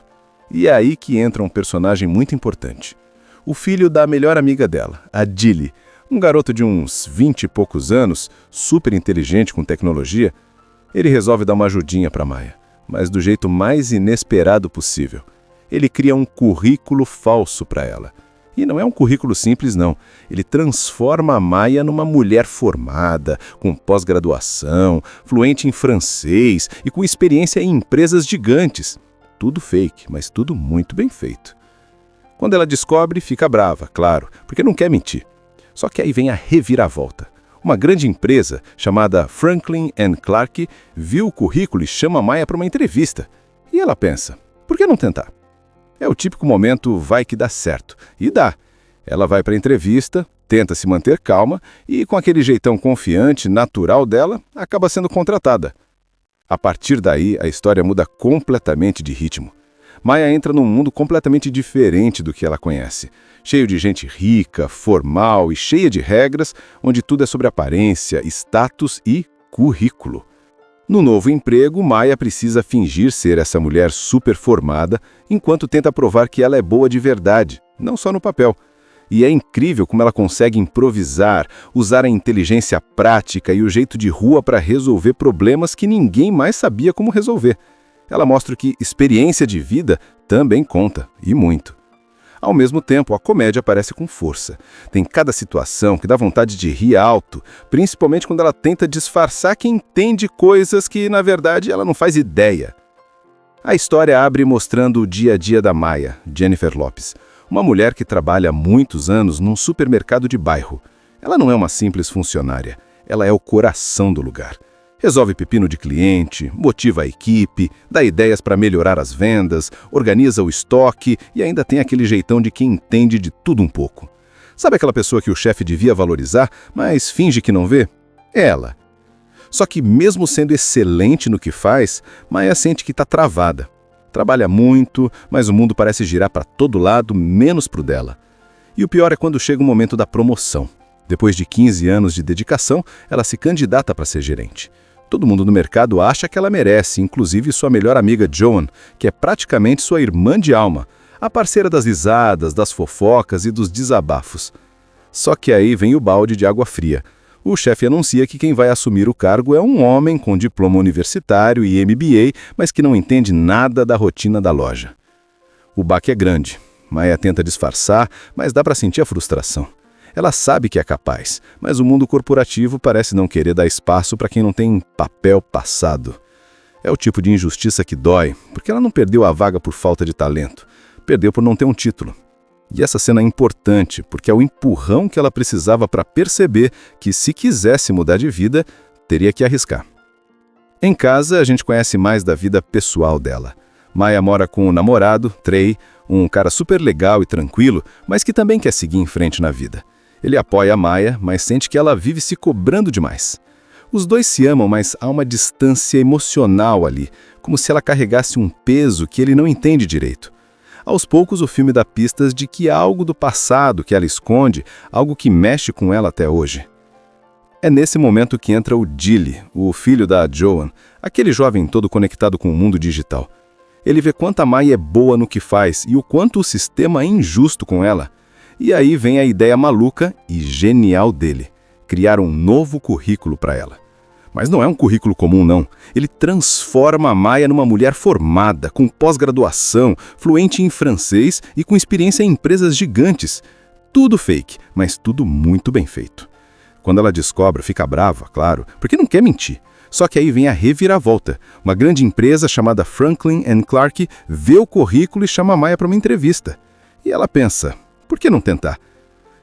E é aí que entra um personagem muito importante. O filho da melhor amiga dela, a Dilly, um garoto de uns 20 e poucos anos, super inteligente com tecnologia. Ele resolve dar uma ajudinha para Maya, mas do jeito mais inesperado possível. Ele cria um currículo falso para ela. E não é um currículo simples, não. Ele transforma a Maya numa mulher formada, com pós-graduação, fluente em francês e com experiência em empresas gigantes. Tudo fake, mas tudo muito bem feito. Quando ela descobre, fica brava, claro, porque não quer mentir. Só que aí vem a reviravolta. Uma grande empresa chamada Franklin & Clarke viu o currículo e chama a Maya para uma entrevista. E ela pensa, por que não tentar? É o típico momento vai que dá certo. E dá. Ela vai para a entrevista, tenta se manter calma e, com aquele jeitão confiante, natural dela, acaba sendo contratada. A partir daí, a história muda completamente de ritmo. Maya entra num mundo completamente diferente do que ela conhece. Cheio de gente rica, formal e cheia de regras, onde tudo é sobre aparência, status e currículo. No novo emprego, Maya precisa fingir ser essa mulher super formada, enquanto tenta provar que ela é boa de verdade, não só no papel. E é incrível como ela consegue improvisar, usar a inteligência prática e o jeito de rua para resolver problemas que ninguém mais sabia como resolver. Ela mostra que experiência de vida também conta, e muito. Ao mesmo tempo, a comédia aparece com força. Tem cada situação que dá vontade de rir alto, principalmente quando ela tenta disfarçar que entende coisas que, na verdade, ela não faz ideia. A história abre mostrando o dia a dia da Maya, Jennifer Lopes, uma mulher que trabalha há muitos anos num supermercado de bairro. Ela não é uma simples funcionária, ela é o coração do lugar. Resolve pepino de cliente, motiva a equipe, dá ideias para melhorar as vendas, organiza o estoque e ainda tem aquele jeitão de quem entende de tudo um pouco. Sabe aquela pessoa que o chefe devia valorizar, mas finge que não vê? É ela. Só que mesmo sendo excelente no que faz, Maya sente que está travada. Trabalha muito, mas o mundo parece girar para todo lado, menos para o dela. E o pior é quando chega o momento da promoção. Depois de 15 anos de dedicação, ela se candidata para ser gerente. Todo mundo no mercado acha que ela merece, inclusive sua melhor amiga Joan, que é praticamente sua irmã de alma, a parceira das risadas, das fofocas e dos desabafos. Só que aí vem o balde de água fria. O chefe anuncia que quem vai assumir o cargo é um homem com diploma universitário e MBA, mas que não entende nada da rotina da loja. O baque é grande. Maya tenta disfarçar, mas dá para sentir a frustração. Ela sabe que é capaz, mas o mundo corporativo parece não querer dar espaço para quem não tem papel passado. É o tipo de injustiça que dói, porque ela não perdeu a vaga por falta de talento, perdeu por não ter um título. E essa cena é importante, porque é o empurrão que ela precisava para perceber que, se quisesse mudar de vida, teria que arriscar. Em casa, a gente conhece mais da vida pessoal dela. Maya mora com o namorado, Trey, um cara super legal e tranquilo, mas que também quer seguir em frente na vida. Ele apoia a Maya, mas sente que ela vive se cobrando demais. Os dois se amam, mas há uma distância emocional ali, como se ela carregasse um peso que ele não entende direito. Aos poucos, o filme dá pistas de que há algo do passado que ela esconde, algo que mexe com ela até hoje. É nesse momento que entra o Dilly, o filho da Joan, aquele jovem todo conectado com o mundo digital. Ele vê quanto a Maya é boa no que faz e o quanto o sistema é injusto com ela. E aí vem a ideia maluca e genial dele, criar um novo currículo para ela. Mas não é um currículo comum, não. Ele transforma a Maya numa mulher formada, com pós-graduação, fluente em francês e com experiência em empresas gigantes. Tudo fake, mas tudo muito bem feito. Quando ela descobre, fica brava, claro, porque não quer mentir. Só que aí vem a reviravolta. Uma grande empresa chamada Franklin & Clarke vê o currículo e chama a Maya para uma entrevista. E ela pensa, por que não tentar?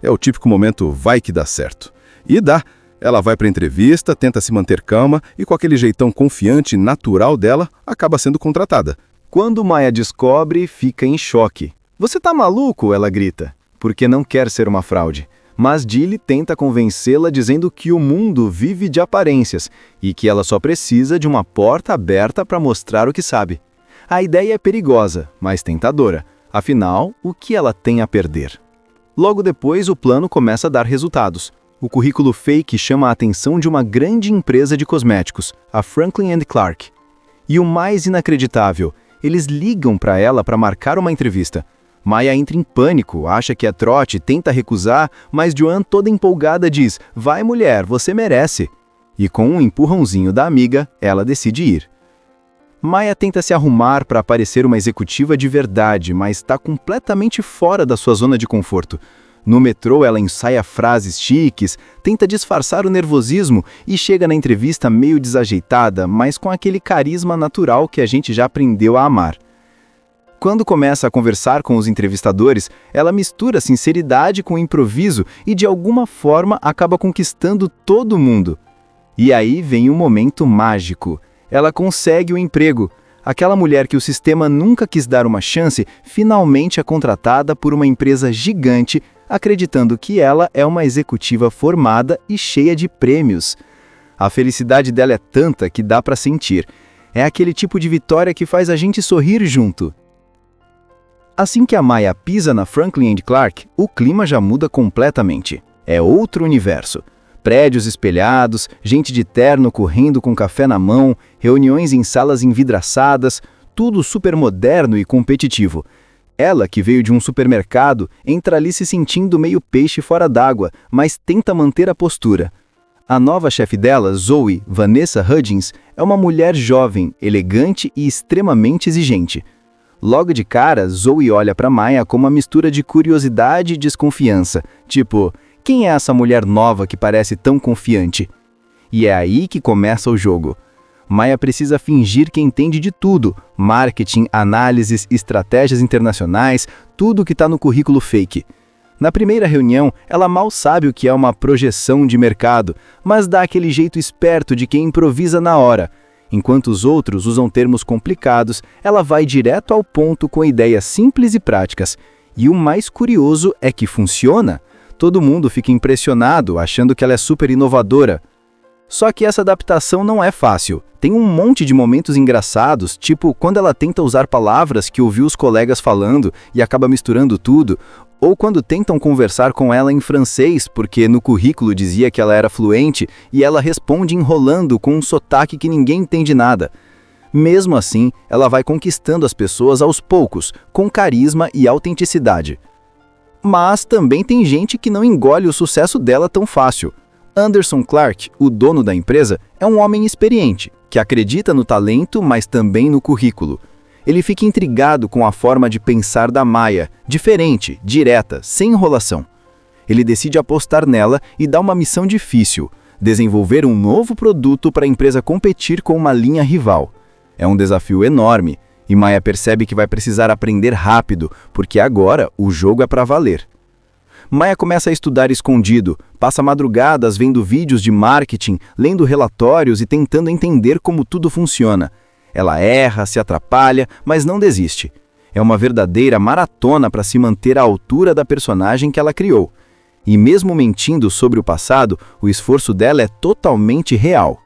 É o típico momento vai que dá certo. E dá. Ela vai para a entrevista, tenta se manter calma e com aquele jeitão confiante e natural dela, acaba sendo contratada. Quando Maya descobre, fica em choque. "Você tá maluco?" ela grita, porque não quer ser uma fraude. Mas Dilly tenta convencê-la dizendo que o mundo vive de aparências e que ela só precisa de uma porta aberta para mostrar o que sabe. A ideia é perigosa, mas tentadora. Afinal, o que ela tem a perder? Logo depois, o plano começa a dar resultados. O currículo fake chama a atenção de uma grande empresa de cosméticos, a Franklin & Clarke. E o mais inacreditável, eles ligam para ela para marcar uma entrevista. Maya entra em pânico, acha que é trote, tenta recusar, mas Joan, toda empolgada, diz: "Vai, mulher, você merece." E com um empurrãozinho da amiga, ela decide ir. Maya tenta se arrumar para parecer uma executiva de verdade, mas está completamente fora da sua zona de conforto. No metrô, ela ensaia frases chiques, tenta disfarçar o nervosismo e chega na entrevista meio desajeitada, mas com aquele carisma natural que a gente já aprendeu a amar. Quando começa a conversar com os entrevistadores, ela mistura sinceridade com improviso e, de alguma forma, acaba conquistando todo mundo. E aí vem um momento mágico. Ela consegue o emprego. Aquela mulher que o sistema nunca quis dar uma chance, finalmente é contratada por uma empresa gigante, acreditando que ela é uma executiva formada e cheia de prêmios. A felicidade dela é tanta que dá para sentir. É aquele tipo de vitória que faz a gente sorrir junto. Assim que a Maya pisa na Franklin & Clarke, o clima já muda completamente. É outro universo. Prédios espelhados, gente de terno correndo com café na mão, reuniões em salas envidraçadas, tudo super moderno e competitivo. Ela, que veio de um supermercado, entra ali se sentindo meio peixe fora d'água, mas tenta manter a postura. A nova chefe dela, Zoe, Vanessa Hudgens, é uma mulher jovem, elegante e extremamente exigente. Logo de cara, Zoe olha para Maya com uma mistura de curiosidade e desconfiança, tipo, quem é essa mulher nova que parece tão confiante? E é aí que começa o jogo. Maya precisa fingir que entende de tudo, marketing, análises, estratégias internacionais, tudo que está no currículo fake. Na primeira reunião, ela mal sabe o que é uma projeção de mercado, mas dá aquele jeito esperto de quem improvisa na hora. Enquanto os outros usam termos complicados, ela vai direto ao ponto com ideias simples e práticas. E o mais curioso é que funciona. Todo mundo fica impressionado, achando que ela é super inovadora. Só que essa adaptação não é fácil. Tem um monte de momentos engraçados, tipo quando ela tenta usar palavras que ouviu os colegas falando e acaba misturando tudo, ou quando tentam conversar com ela em francês, porque no currículo dizia que ela era fluente, e ela responde enrolando com um sotaque que ninguém entende nada. Mesmo assim, ela vai conquistando as pessoas aos poucos, com carisma e autenticidade. Mas também tem gente que não engole o sucesso dela tão fácil. Anderson Clarke, o dono da empresa, é um homem experiente, que acredita no talento, mas também no currículo. Ele fica intrigado com a forma de pensar da Maya, diferente, direta, sem enrolação. Ele decide apostar nela e dá uma missão difícil: desenvolver um novo produto para a empresa competir com uma linha rival. É um desafio enorme, e Maya percebe que vai precisar aprender rápido, porque agora o jogo é para valer. Maya começa a estudar escondido, passa madrugadas vendo vídeos de marketing, lendo relatórios e tentando entender como tudo funciona. Ela erra, se atrapalha, mas não desiste. É uma verdadeira maratona para se manter à altura da personagem que ela criou. E mesmo mentindo sobre o passado, o esforço dela é totalmente real.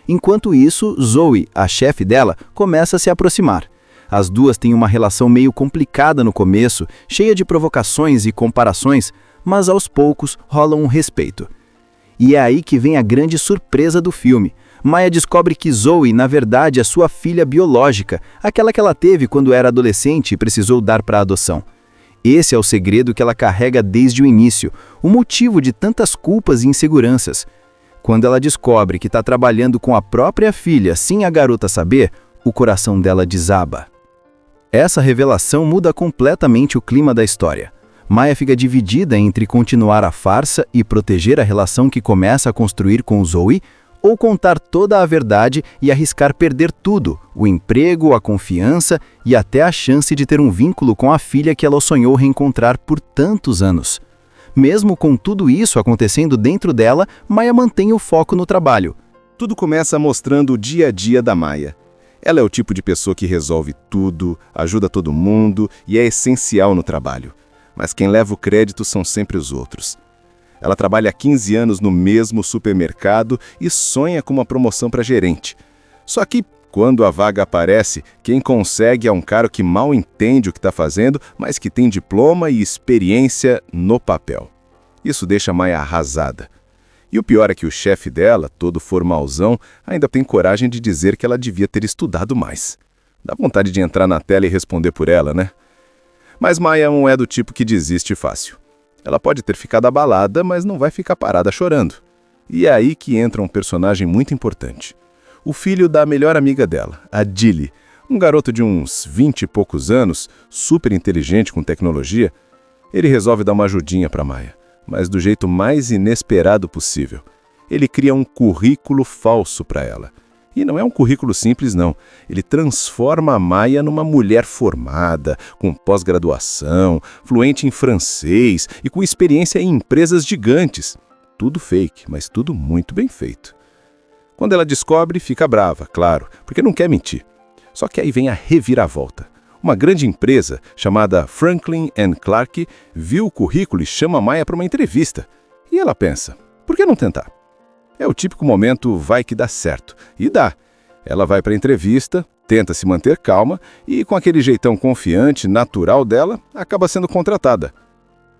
Enquanto isso, Zoe, a chefe dela, começa a se aproximar. As duas têm uma relação meio complicada no começo, cheia de provocações e comparações, mas aos poucos rola um respeito. E é aí que vem a grande surpresa do filme. Maya descobre que Zoe, na verdade, é sua filha biológica, aquela que ela teve quando era adolescente e precisou dar para adoção. Esse é o segredo que ela carrega desde o início, o motivo de tantas culpas e inseguranças. Quando ela descobre que está trabalhando com a própria filha sem a garota saber, o coração dela desaba. Essa revelação muda completamente o clima da história. Maya fica dividida entre continuar a farsa e proteger a relação que começa a construir com Zoe, ou contar toda a verdade e arriscar perder tudo, o emprego, a confiança e até a chance de ter um vínculo com a filha que ela sonhou reencontrar por tantos anos. Mesmo com tudo isso acontecendo dentro dela, Maya mantém o foco no trabalho. Tudo começa mostrando o dia a dia da Maya. Ela é o tipo de pessoa que resolve tudo, ajuda todo mundo e é essencial no trabalho. Mas quem leva o crédito são sempre os outros. Ela trabalha há 15 anos no mesmo supermercado e sonha com uma promoção para gerente. Só que, quando a vaga aparece, quem consegue é um cara que mal entende o que está fazendo, mas que tem diploma e experiência no papel. Isso deixa a Maya arrasada. E o pior é que o chefe dela, todo formalzão, ainda tem coragem de dizer que ela devia ter estudado mais. Dá vontade de entrar na tela e responder por ela, né? Mas Maya não é do tipo que desiste fácil. Ela pode ter ficado abalada, mas não vai ficar parada chorando. E é aí que entra um personagem muito importante. O filho da melhor amiga dela, a Dilly, um garoto de uns 20 e poucos anos, super inteligente com tecnologia. Ele resolve dar uma ajudinha para Maya, mas do jeito mais inesperado possível. Ele cria um currículo falso para ela. E não é um currículo simples, não. Ele transforma a Maya numa mulher formada, com pós-graduação, fluente em francês e com experiência em empresas gigantes. Tudo fake, mas tudo muito bem feito. Quando ela descobre, fica brava, claro, porque não quer mentir. Só que aí vem a reviravolta. Uma grande empresa chamada Franklin & Clarke viu o currículo e chama a Maya para uma entrevista. E ela pensa, por que não tentar? É o típico momento vai que dá certo. E dá. Ela vai para a entrevista, tenta se manter calma e, com aquele jeitão confiante, natural dela, acaba sendo contratada.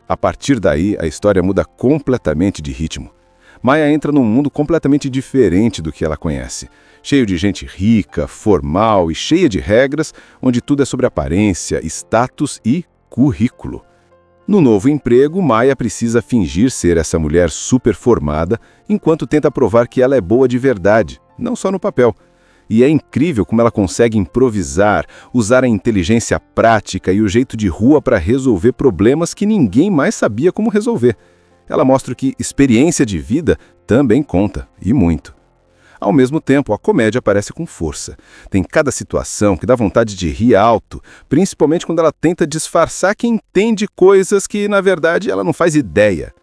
A partir daí, a história muda completamente de ritmo. Maya entra num mundo completamente diferente do que ela conhece. Cheio de gente rica, formal e cheia de regras, onde tudo é sobre aparência, status e currículo. No novo emprego, Maya precisa fingir ser essa mulher super formada, enquanto tenta provar que ela é boa de verdade, não só no papel. E é incrível como ela consegue improvisar, usar a inteligência prática e o jeito de rua para resolver problemas que ninguém mais sabia como resolver. Ela mostra que experiência de vida também conta, e muito. Ao mesmo tempo, a comédia aparece com força. Tem cada situação que dá vontade de rir alto, principalmente quando ela tenta disfarçar que entende coisas que, na verdade, ela não faz ideia.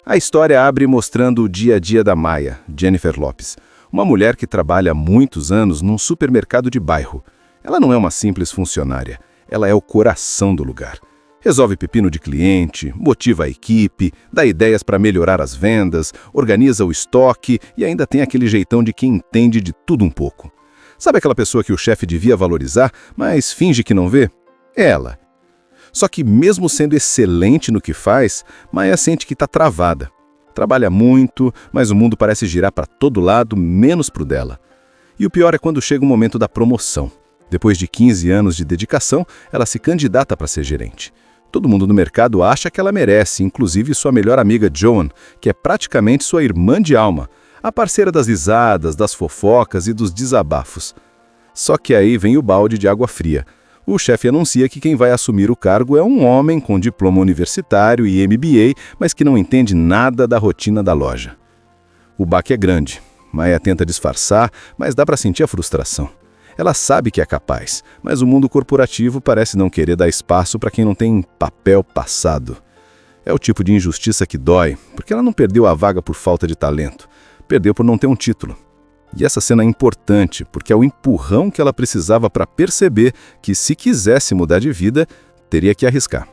A história abre mostrando o dia a dia da Maya, Jennifer Lopez, uma mulher que trabalha há muitos anos num supermercado de bairro. Ela não é uma simples funcionária, ela é o coração do lugar. Resolve pepino de cliente, motiva a equipe, dá ideias para melhorar as vendas, organiza o estoque e ainda tem aquele jeitão de quem entende de tudo um pouco. Sabe aquela pessoa que o chefe devia valorizar, mas finge que não vê? É ela. Só que mesmo sendo excelente no que faz, Maya sente que está travada. Trabalha muito, mas o mundo parece girar para todo lado, menos pro dela. E o pior é quando chega o momento da promoção. Depois de 15 anos de dedicação, ela se candidata para ser gerente. Todo mundo no mercado acha que ela merece, inclusive sua melhor amiga Joan, que é praticamente sua irmã de alma, a parceira das risadas, das fofocas e dos desabafos. Só que aí vem o balde de água fria. O chefe anuncia que quem vai assumir o cargo é um homem com diploma universitário e MBA, mas que não entende nada da rotina da loja. O baque é grande. Maya tenta disfarçar, mas dá para sentir a frustração. Ela sabe que é capaz, mas o mundo corporativo parece não querer dar espaço para quem não tem papel passado. É o tipo de injustiça que dói, porque ela não perdeu a vaga por falta de talento, perdeu por não ter um título. E essa cena é importante, porque é o empurrão que ela precisava para perceber que, se quisesse mudar de vida, teria que arriscar.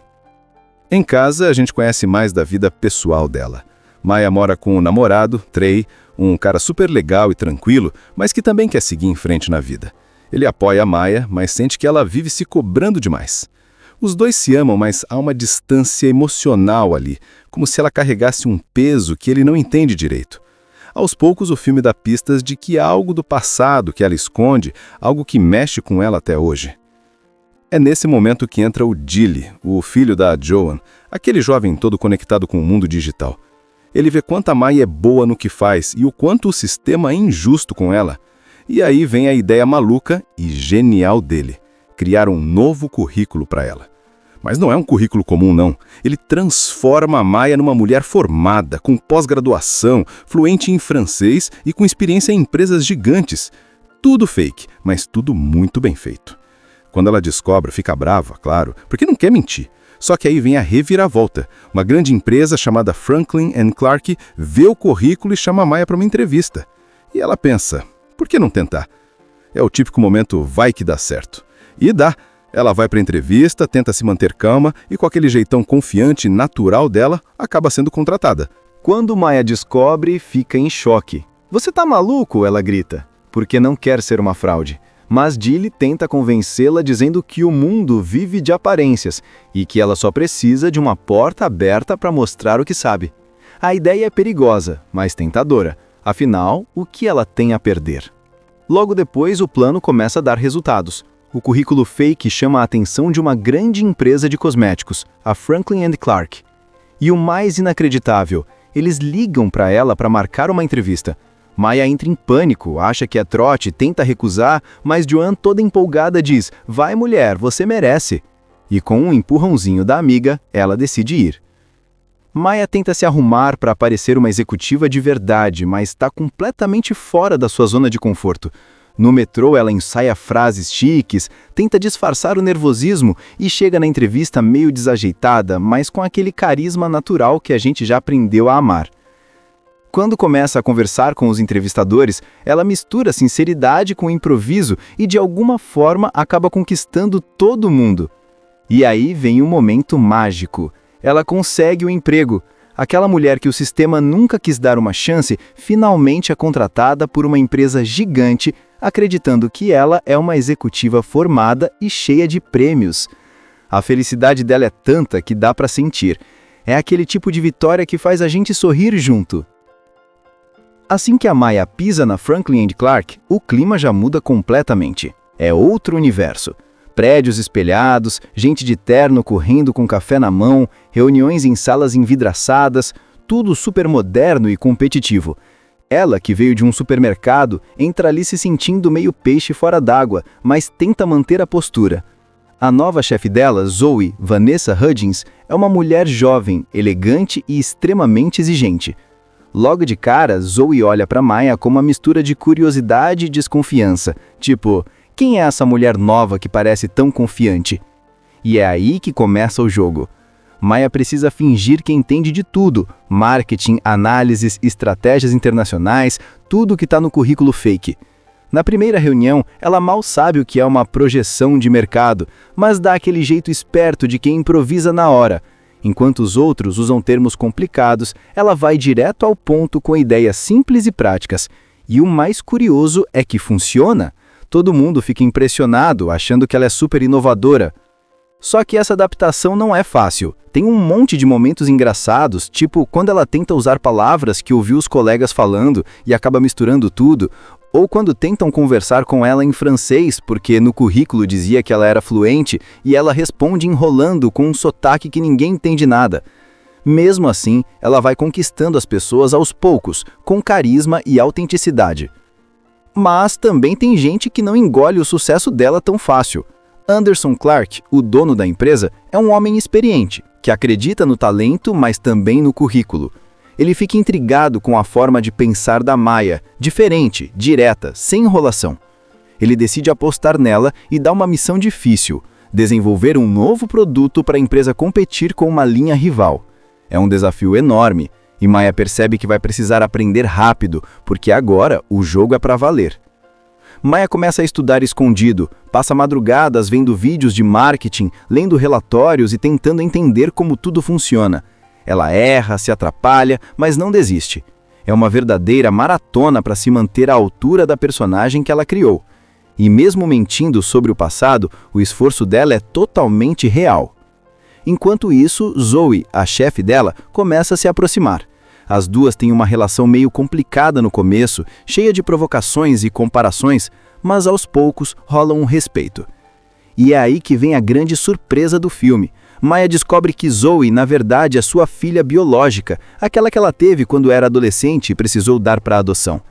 Em casa, a gente conhece mais da vida pessoal dela. Maya mora com o namorado, Trey, um cara super legal e tranquilo, mas que também quer seguir em frente na vida. Ele apoia a Maya, mas sente que ela vive se cobrando demais. Os dois se amam, mas há uma distância emocional ali, como se ela carregasse um peso que ele não entende direito. Aos poucos, o filme dá pistas de que há algo do passado que ela esconde, algo que mexe com ela até hoje. É nesse momento que entra o Dilly, o filho da Joan, aquele jovem todo conectado com o mundo digital. Ele vê quanto a Maya é boa no que faz e o quanto o sistema é injusto com ela. E aí vem a ideia maluca e genial dele, criar um novo currículo para ela. Mas não é um currículo comum, não. Ele transforma a Maya numa mulher formada, com pós-graduação, fluente em francês e com experiência em empresas gigantes. Tudo fake, mas tudo muito bem feito. Quando ela descobre, fica brava, claro, porque não quer mentir. Só que aí vem a reviravolta. Uma grande empresa chamada Franklin & Clarke vê o currículo e chama a Maya para uma entrevista. E ela pensa, por que não tentar? É o típico momento vai que dá certo. E dá. Ela vai para a entrevista, tenta se manter calma e com aquele jeitão confiante e natural dela, acaba sendo contratada. Quando Maya descobre, fica em choque. "Você tá maluco?" ela grita, porque não quer ser uma fraude. Mas Dilly tenta convencê-la dizendo que o mundo vive de aparências e que ela só precisa de uma porta aberta para mostrar o que sabe. A ideia é perigosa, mas tentadora. Afinal, o que ela tem a perder? Logo depois, o plano começa a dar resultados. O currículo fake chama a atenção de uma grande empresa de cosméticos, a Franklin & Clarke. E o mais inacreditável, eles ligam para ela para marcar uma entrevista. Maya entra em pânico, acha que é trote, tenta recusar, mas Joan, toda empolgada, diz: "Vai, mulher, você merece." E com um empurrãozinho da amiga, ela decide ir. Maya tenta se arrumar para parecer uma executiva de verdade, mas está completamente fora da sua zona de conforto. No metrô, ela ensaia frases chiques, tenta disfarçar o nervosismo e chega na entrevista meio desajeitada, mas com aquele carisma natural que a gente já aprendeu a amar. Quando começa a conversar com os entrevistadores, ela mistura sinceridade com improviso e, de alguma forma, acaba conquistando todo mundo. E aí vem um momento mágico. Ela consegue o emprego. Aquela mulher que o sistema nunca quis dar uma chance, finalmente é contratada por uma empresa gigante, acreditando que ela é uma executiva formada e cheia de prêmios. A felicidade dela é tanta que dá para sentir. É aquele tipo de vitória que faz a gente sorrir junto. Assim que a Maya pisa na Franklin & Clarke, o clima já muda completamente. É outro universo. Prédios espelhados, gente de terno correndo com café na mão, reuniões em salas envidraçadas, tudo super moderno e competitivo. Ela, que veio de um supermercado, entra ali se sentindo meio peixe fora d'água, mas tenta manter a postura. A nova chefe dela, Zoe, Vanessa Hudgens, é uma mulher jovem, elegante e extremamente exigente. Logo de cara, Zoe olha para Maya com uma mistura de curiosidade e desconfiança, tipo, quem é essa mulher nova que parece tão confiante? E é aí que começa o jogo. Maya precisa fingir que entende de tudo, marketing, análises, estratégias internacionais, tudo que está no currículo fake. Na primeira reunião, ela mal sabe o que é uma projeção de mercado, mas dá aquele jeito esperto de quem improvisa na hora. Enquanto os outros usam termos complicados, ela vai direto ao ponto com ideias simples e práticas. E o mais curioso é que funciona. Todo mundo fica impressionado, achando que ela é super inovadora. Só que essa adaptação não é fácil. Tem um monte de momentos engraçados, tipo quando ela tenta usar palavras que ouviu os colegas falando e acaba misturando tudo, ou quando tentam conversar com ela em francês, porque no currículo dizia que ela era fluente, e ela responde enrolando com um sotaque que ninguém entende nada. Mesmo assim, ela vai conquistando as pessoas aos poucos, com carisma e autenticidade. Mas também tem gente que não engole o sucesso dela tão fácil. Anderson Clark, o dono da empresa, é um homem experiente, que acredita no talento, mas também no currículo. Ele fica intrigado com a forma de pensar da Maya, diferente, direta, sem enrolação. Ele decide apostar nela e dá uma missão difícil: desenvolver um novo produto para a empresa competir com uma linha rival. É um desafio enorme, e Maya percebe que vai precisar aprender rápido, porque agora o jogo é para valer. Maya começa a estudar escondido, passa madrugadas vendo vídeos de marketing, lendo relatórios e tentando entender como tudo funciona. Ela erra, se atrapalha, mas não desiste. É uma verdadeira maratona para se manter à altura da personagem que ela criou. E mesmo mentindo sobre o passado, o esforço dela é totalmente real. Enquanto isso, Zoe, a chefe dela, começa a se aproximar. As duas têm uma relação meio complicada no começo, cheia de provocações e comparações, mas aos poucos rola um respeito. E é aí que vem a grande surpresa do filme. Maya descobre que Zoe, na verdade, é sua filha biológica, aquela que ela teve quando era adolescente e precisou dar para adoção.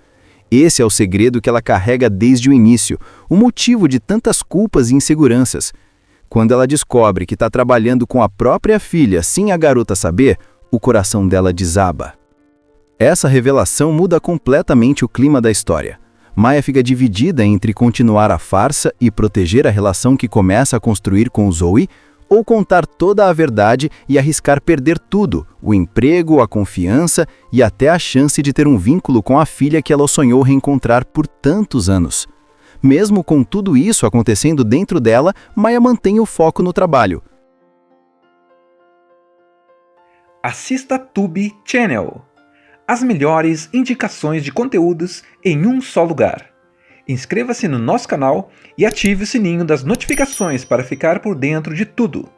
Esse é o segredo que ela carrega desde o início, o motivo de tantas culpas e inseguranças. Quando ela descobre que está trabalhando com a própria filha sem a garota saber, o coração dela desaba. Essa revelação muda completamente o clima da história. Maya fica dividida entre continuar a farsa e proteger a relação que começa a construir com Zoe, ou contar toda a verdade e arriscar perder tudo, o emprego, a confiança e até a chance de ter um vínculo com a filha que ela sonhou reencontrar por tantos anos. Mesmo com tudo isso acontecendo dentro dela, Maya mantém o foco no trabalho. Assista Tubi Channel. As melhores indicações de conteúdos em um só lugar. Inscreva-se no nosso canal e ative o sininho das notificações para ficar por dentro de tudo.